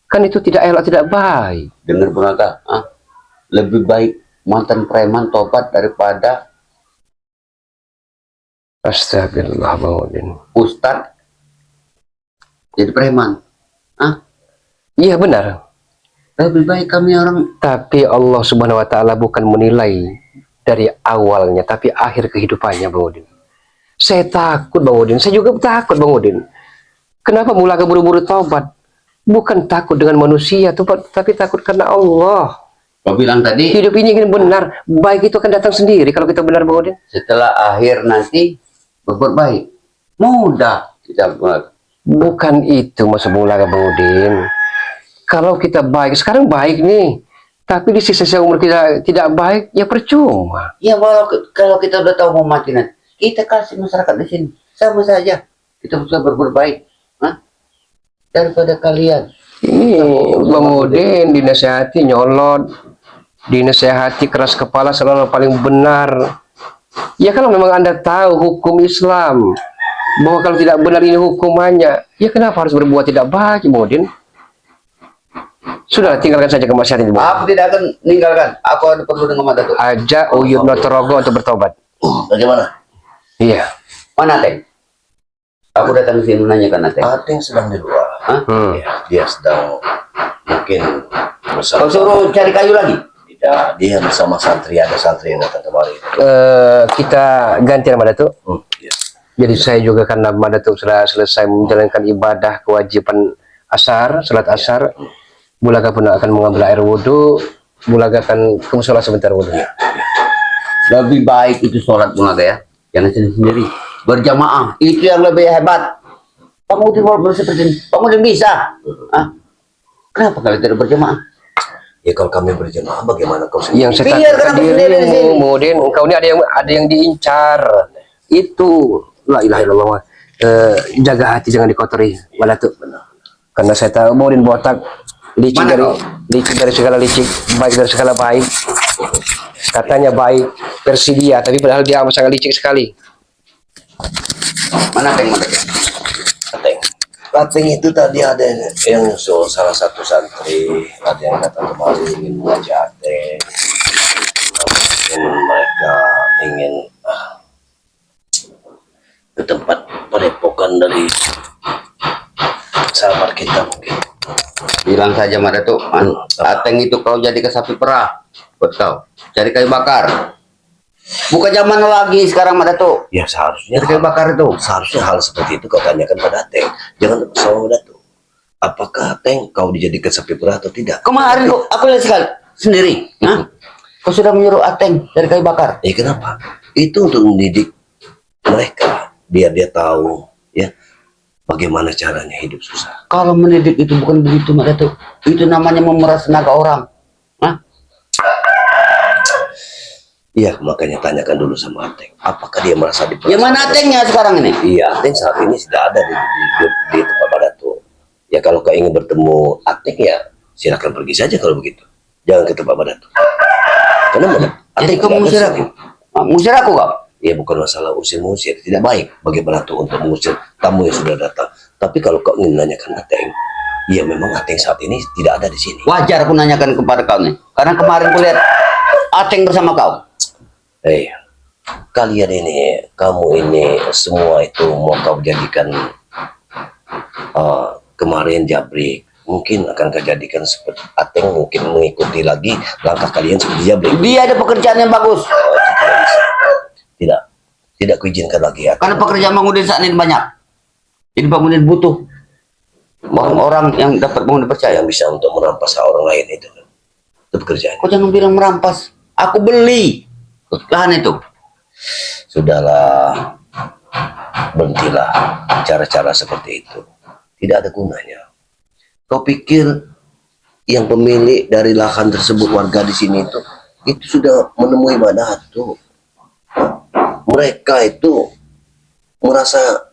kan itu tidak elok, tidak baik. Dengar Bang Laga, ah? Lebih baik mantan preman tobat daripada Astagfirullah Bang Udin. ustad jadi preman. Ah, Iya benar. lebih baik kami orang. Tapi Allah Subhanahu wa taala bukan menilai dari awalnya, tapi akhir kehidupannya Bang Udin. Saya takut Bang Udin, saya juga takut Bang Udin. Kenapa mulai buru-buru taubat? Bukan takut dengan manusia, tapi takut karena Allah. Kau bilang tadi Hidup ini ingin benar, baik itu akan datang sendiri kalau kita benar Bang Udin. setelah akhir nanti berbuat baik. Mudah kita buat. Bukan itu maksud mula Bang Udin. Kalau kita baik, sekarang baik nih. Tapi di sisa umur kita tidak baik, ya percuma. Ya kalau kita udah tahu mau mati nanti, kita kasih masyarakat di sini sama saja. Kita bisa berbuat baik. Hah? Daripada kalian. Ini Bang Udin dinasehati nyolot, dinasehati keras kepala selalu paling benar. Ya kalau memang Anda tahu hukum Islam, bahwa kalau tidak benar ini hukumannya, ya kenapa harus berbuat tidak baik Bang Udin? Sudah tinggalkan saja kemaksiatan itu. Aku tidak akan meninggalkan. Aku ada perlu dengan Madatu. Ajak Uyut Notorogo untuk bertobat. Bagaimana? Iya. Mana Teng? Aku datang ke sini menanyakan Teng. Ateng sedang di luar. Hah? Ya, dia sedang mungkin bersama. Kau suruh cari kayu lagi? Tidak, dia bersama santri, ada santri yang datang kemarin. Kita ganti nama Datuk. Ya. Jadi saya juga karena Datuk sudah selesai menjalankan ibadah kewajiban asar, salat asar, Bulaga pun akan mengambil air wudhu, Bulaga akan ke musola sebentar wudhu. Lebih baik itu sholat Bulaga ya. Jangan sendiri. Berjamaah. Itu yang lebih hebat. Kamu Udin walaupun seperti ini. Kamu Udin bisa. Hah? Kenapa kalian tidak berjamaah? Ya kalau kami berjamaah bagaimana kau sendiri? Yang saya Biar takutkan kamu sendiri di sini. dirimu, kemudian engkau ini ada yang diincar. Itu la ilaha illallah. Jaga hati jangan dikotori, Datuk. Karena saya tahu Udin botak, licik Mana dari kau? licik dari segala licik, baik dari segala baik. Katanya baik Persidia, tapi padahal dia amat sangat licik sekali. Mana Teng? Mana Teng? Ateng. Ateng itu tadi ada yang nyusul salah satu santri, ada yang datang kemari ingin mengajak Ateng. Mungkin mereka ingin ke tempat padepokan dari sahabat kita mungkin. Bilang saja Madatu. Ateng itu kau jadi ke sapi perah. Buat kau. Cari kayu bakar. Bukan zaman lagi sekarang Madatu. Ya seharusnya Cari kayu bakar itu. seharusnya hal seperti itu kau tanyakan pada Ateng. Jangan sama Datuk. Apakah Ateng kau dijadikan sapi perah atau tidak? Kemarin aku lihat sekali sendiri. Hah? Kau sudah menyuruh Ateng cari kayu bakar. Kenapa? Itu untuk mendidik mereka biar dia tahu ya bagaimana caranya hidup susah. Kalau mendidik itu bukan begitu Madatu. Itu namanya memeras tenaga orang. Hah? Iya, makanya tanyakan dulu sama Ateng. Apakah dia merasa diperas? Ya mana Atengnya sekarang ini? Iya, Ateng saat ini tidak ada di tempat Badatu. Ya kalau kau ingin bertemu Ateng ya silakan pergi saja kalau begitu. Jangan ke tempat Badatu. Karena mana? Jadi Ateng kamu tidak ada usir di aku. sini. Ngusir aku kau? Ya bukan masalah usir-musir, tidak baik bagi Batu untuk mengusir tamu yang sudah datang. Tapi kalau kau ingin menanyakan Ateng, ya memang Ateng saat ini tidak ada di sini. Wajar aku nanyakan kepada kau nih. Karena kemarin aku lihat Ateng bersama kau. Kalian ini, kamu ini semua itu mau kau jadikan kemarin Jabrik. Mungkin akan kau jadikan seperti Ateng, mungkin mengikuti lagi langkah kalian seperti Jabrik. Dia ada pekerjaan yang bagus. Tidak kuizinkan lagi ya. Karena pekerjaan Bang Udin saat ini banyak. Jadi Bang Udin butuh orang yang dapat Bang Udin percaya. Yang bisa untuk merampas hak orang lain itu pekerjaan. Kau jangan bilang merampas. Aku beli lahan itu. Sudahlah, berhentilah cara-cara seperti itu. Tidak ada gunanya. Kau pikir yang pemilik dari lahan tersebut, warga di sini itu sudah menemui Madatu. Mereka itu merasa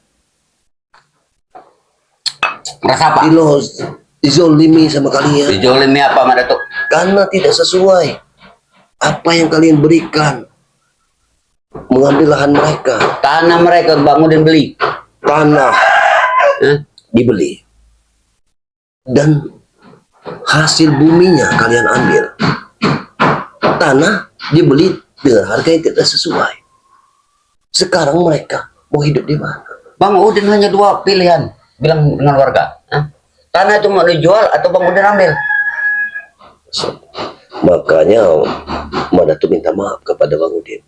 Merasa apa? dizolimi sama kalian Dijolimi apa sama Datuk? karena tidak sesuai apa yang kalian berikan, mengambil lahan mereka. Tanah mereka Bang Udin beli. Tanah dibeli dan hasil buminya kalian ambil. Tanah dibeli dengan harga yang tidak sesuai. Sekarang mereka mau hidup di mana? Bang Udin hanya dua pilihan, bilang dengan warga. Tanah itu mau dijual atau Bang Udin ambil? Makanya Madatu minta maaf kepada Bang Udin.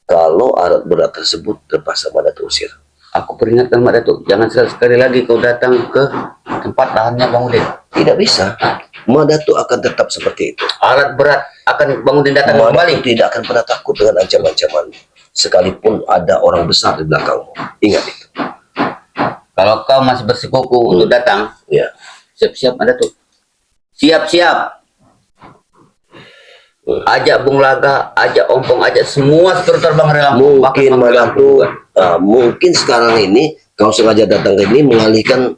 Kalau alat berat tersebut terpaksa Madatu usir. Aku peringatkan Mbak Datuk, jangan sekali lagi kau datang ke tempat lahannya Bang Udin. Tidak bisa. Madatu akan tetap seperti itu. Alat berat akan Bang Udin datang Madatu kembali. tidak akan pernah takut dengan ancaman-ancaman. Sekalipun ada orang besar di belakangmu. Ingat itu. Kalau kau masih bersikuku untuk datang, Ya. siap-siap Mbak Datuk. Siap-siap. Ajak Bung Laga, ajak Ompong, ajak semua spiritual Bang Relampung. Mungkin Madatu, mungkin sekarang ini kau sengaja datang ke ini mengalihkan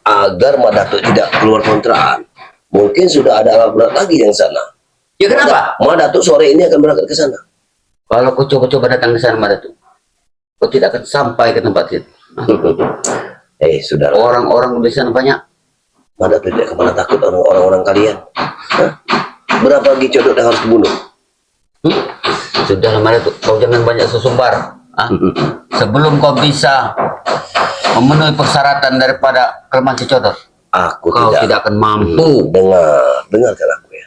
agar Madatu tidak keluar kontrakan. Mungkin sudah ada alat berat lagi yang sana. Ya kenapa? Madatu sore ini akan berangkat ke sana. Kalau kau coba-coba datang ke sana Mbak Datuk, kau tidak akan sampai ke tempat itu. Sudah. Orang-orang di sana banyak. Madatu tidak kemana takut orang-orang kalian. Berapa lagi codok yang harus dibunuh? Sudah Mbak Datuk, kau jangan banyak sesumbar. Sebelum kau bisa memenuhi persyaratan daripada kelemahan Cicodot, kau tidak akan mampu. Dengarkan aku ya.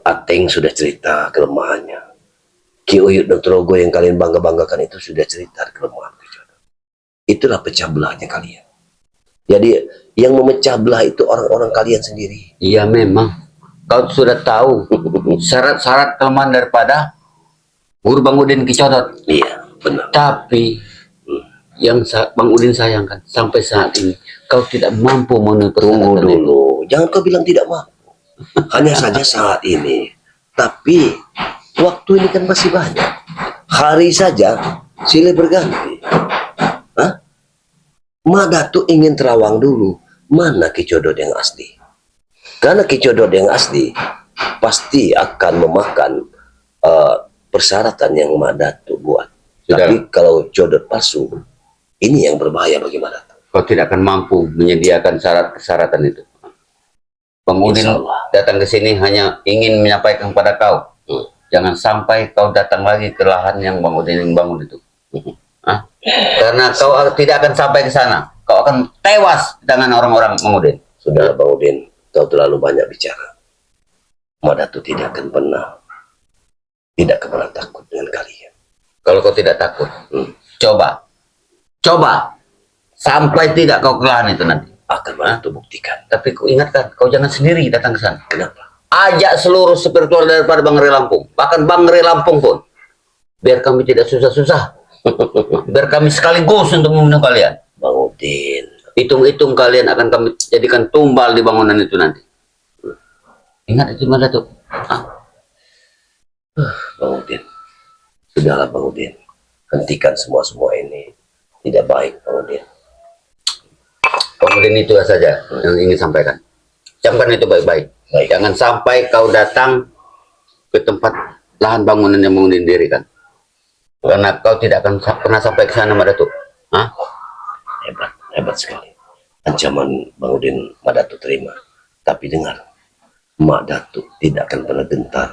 Ateng sudah cerita kelemahannya. Ki Uyut dan Trogo yang kalian bangga-banggakan itu sudah cerita kelemahan Cicodot. Itulah pecah belahnya kalian. Jadi yang memecah belah itu orang-orang kalian sendiri. Iya memang. Kau sudah tahu syarat-syarat kelemahan daripada Guru Bang Udin Kicodot. Iya, benar. Tapi yang Bang Udin sayangkan sampai saat ini kau tidak mampu memenuhi Tunggu persyaratan itu. dulu. Jangan kau bilang tidak mampu. Hanya saja saat ini. Tapi waktu ini kan masih banyak. Hari saja silih berganti. Madatu ingin terawang dulu. Mana Kicodot yang asli? Karena Kicodot yang asli pasti akan memakan persyaratan yang Madatu buat. Sudah. Tapi kalau Codot palsu, ini yang berbahaya bagi Madatu. Kau tidak akan mampu menyediakan syarat persyaratan itu. Bang Udin datang ke sini hanya ingin menyampaikan kepada kau, jangan sampai kau datang lagi ke lahan yang Bang Udin yang bangun itu. Karena kau tidak akan sampai ke sana. Kau akan tewas di tangan orang-orang Bang Udin. Sudah Bang Udin, kau terlalu banyak bicara. Madatu tidak akan pernah takut dengan kalian. Kalau kau tidak takut, coba sampai tidak kau ke lahan itu nanti. Akan Madatu buktikan. Tapi kau ingatkan, kau jangan sendiri datang ke sana. Kenapa? Ajak seluruh spiritual daripada Bang Relampung, bahkan Bang Relampung pun, biar kami tidak susah-susah, biar kami sekaligus untuk membunuh kalian. Bang Udin, Hitung-hitung kalian akan kami jadikan tumbal di bangunan itu nanti. Ingat itu mana tuh? Bang Udin, sudahlah Bang Udin, hentikan semua ini. Tidak baik Bang Udin. Bang Udin itu saja yang ingin sampaikan. Camkan itu baik-baik. Jangan sampai kau datang ke tempat lahan bangunan yang mau didirikan. Karena kau tidak akan pernah sampai ke sana, Mak Datuk. Hah? Hebat sekali. Ancaman Bang Udin Mak Datuk terima. Tapi dengar, Mak Datuk tidak akan pernah gentar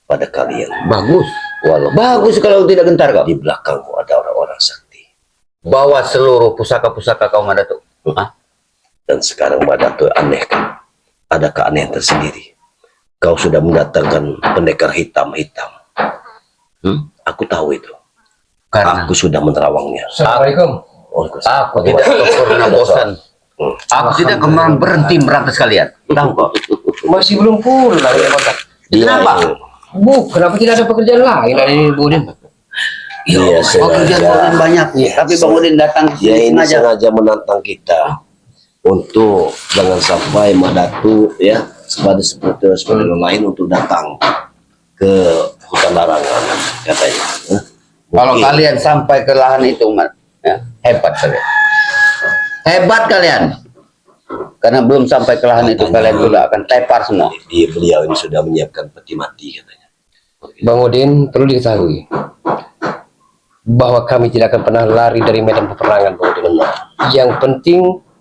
pada kalian. Bagus. Walau Bagus kalau tidak gentar kau. di belakangmu ada orang-orang sakti. Bawa seluruh pusaka-pusaka kau, Mak Datuk. Hah? Dan sekarang Mak Datuk aneh kan? Ada keanehan tersendiri. Kau sudah mendatangkan pendekar hitam-hitam. Aku tahu itu. Karena Aku sudah menerawangnya. Assalamualaikum. aku tidak pernah bosan. Aku tidak kemarin berhenti merantas kalian. Tahu kok? Masih belum pulang ya Pak. Kenapa? Bu, kenapa tidak ada pekerjaan lain hari ini Bu Udin? Iya, Pekerjaan Bang Udin banyak. Tapi Bang Udin datang Ya ini sengaja. sengaja menantang kita untuk jangan sampai Mak Datuk ya seperti yang lain untuk datang ke hutan larangan katanya. Kalau Mungkin. kalian sampai ke lahan itu, Mat, ya, hebat kalian. Hebat kalian. Karena belum sampai ke lahan itu kalian sudah akan tepar semua. Beliau ini sudah menyiapkan peti mati katanya. Bang Udin, perlu diketahui bahwa kami tidak akan pernah lari dari medan peperangan, Bang Udin. Yang penting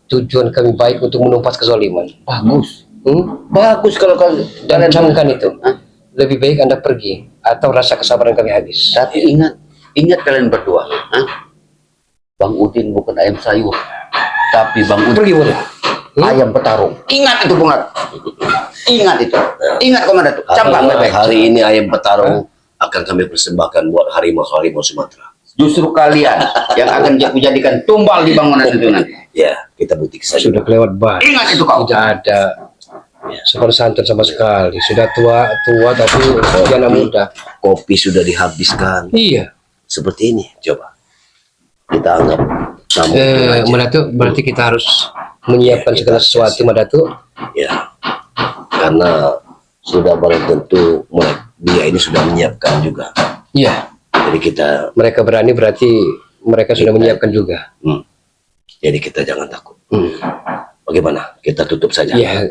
tujuan kami baik untuk menumpas kezaliman. Bagus. Bagus kalau kalian Kalian camkan itu. Lebih baik Anda pergi atau rasa kesabaran kami habis. Tapi ingat kalian berdua. Bang Udin bukan ayam sayur. Tapi Bang Udin Pergi boleh. ayam petarung. Ingat itu, Bang. Ingat itu. Ingat Komandan. Campak baik-baik. Hari ini ayam petarung akan kami persembahkan buat harimau-harimau Sumatera. Justru kalian yang akan aku jadikan tumbal di bangunan itu nanti. Ya, kita buktikan saja. Sudah kelewat banget. Ingat itu kau. Tidak ada sopan santun sama sekali. Sudah tua tapi anak muda. Kopi sudah dihabiskan. Iya. Seperti ini, coba. Kita anggap tamu Madatu, berarti kita harus menyiapkan Ya, segala kita sesuatu, Madatu. ya. Karena sudah barang tentu dia ini sudah menyiapkan juga. Iya. Jadi kita Mereka berani berarti mereka sudah menyiapkan juga. jadi kita jangan takut. Bagaimana? Kita tutup saja. Iya.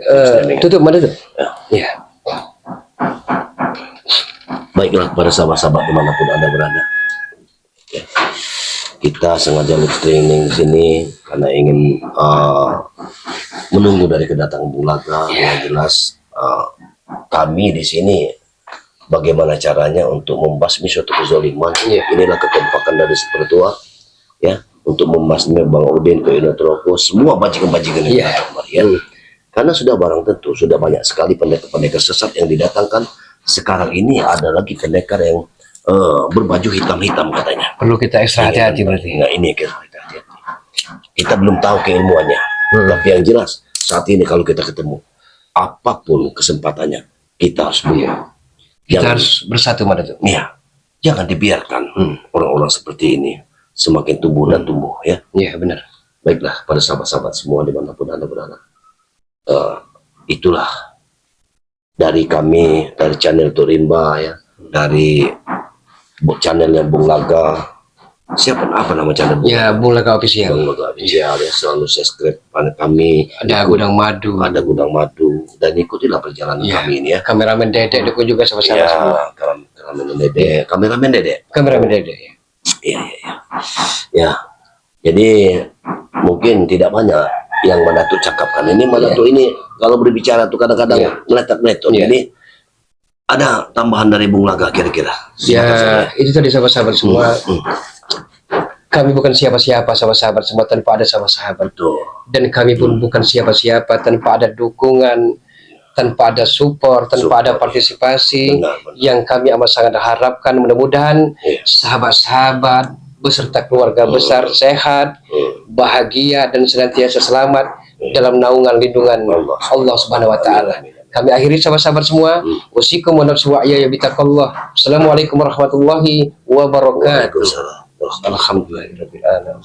Tutup Madatu. Ya. Iya. Baiklah kepada sahabat-sahabat dimanapun Anda berada. Ya. Kita sengaja live training di sini karena ingin menunggu dari kedatangan Bung Laga. Yang jelas kami di sini bagaimana caranya untuk membasmi suatu kezaliman. Inilah kekompakan dari sepertua ya untuk membasmi Bang Udin ke Inotroko, semua bajingan-bajingan yang datang kemari, ya. Karena sudah barang tentu sudah banyak sekali pendekar-pendekar sesat yang didatangkan. Sekarang ini ada lagi pendekar yang berbaju hitam-hitam katanya. Perlu kita ekstra hati-hati berarti. Nah, ini kita hati-hati. Kita belum tahu keilmuannya, tapi yang jelas saat ini kalau kita ketemu, apapun kesempatannya, kita harus bunuh. Kita harus bersatu, Madatu. Iya, jangan dibiarkan orang-orang seperti ini semakin tumbuh dan tumbuh, ya. Iya, benar. Baiklah, pada sahabat-sahabat semua dimanapun Anda berada, itulah dari kami, dari channel Turimba, ya, dari channelnya Bung Laga. Siapa apa nama channel Bung? Ya, Bung Laga Official. Bung Laga Official, ya, selalu subscribe pada kami. Ada Gudang Madu. Ada Gudang Madu, dan ikutilah perjalanan kami ini, ya. Kameramen Dedek itu juga sama-sama Ya, semua. kameramen Dede. Kameramen Dedek. Iya. Ya, jadi mungkin tidak banyak yang Madatu cakapkan. Ini Madatu ini kalau berbicara tuh kadang-kadang meletak-meletak. Jadi ada tambahan dari Bung Laga kira-kira. Ya, itu tadi sahabat-sahabat semua. Kami bukan siapa-siapa, sahabat-sahabat semua, tanpa ada sahabat-sahabat. Dan kami pun bukan siapa-siapa tanpa ada dukungan, tanpa ada support, tanpa ada partisipasi. Benar. Yang kami amat sangat harapkan mudah-mudahan sahabat-sahabat beserta keluarga besar sehat, bahagia dan senantiasa selamat dalam naungan lindungan Allah Subhanahu wa taala. Kami akhiri sahabat-sahabat semua. Wasikum wa nafsu wa iyaya bitaqallah. Assalamualaikum warahmatullahi wabarakatuh. Waalaikumsalam. Alhamdulillahirabbil alamin.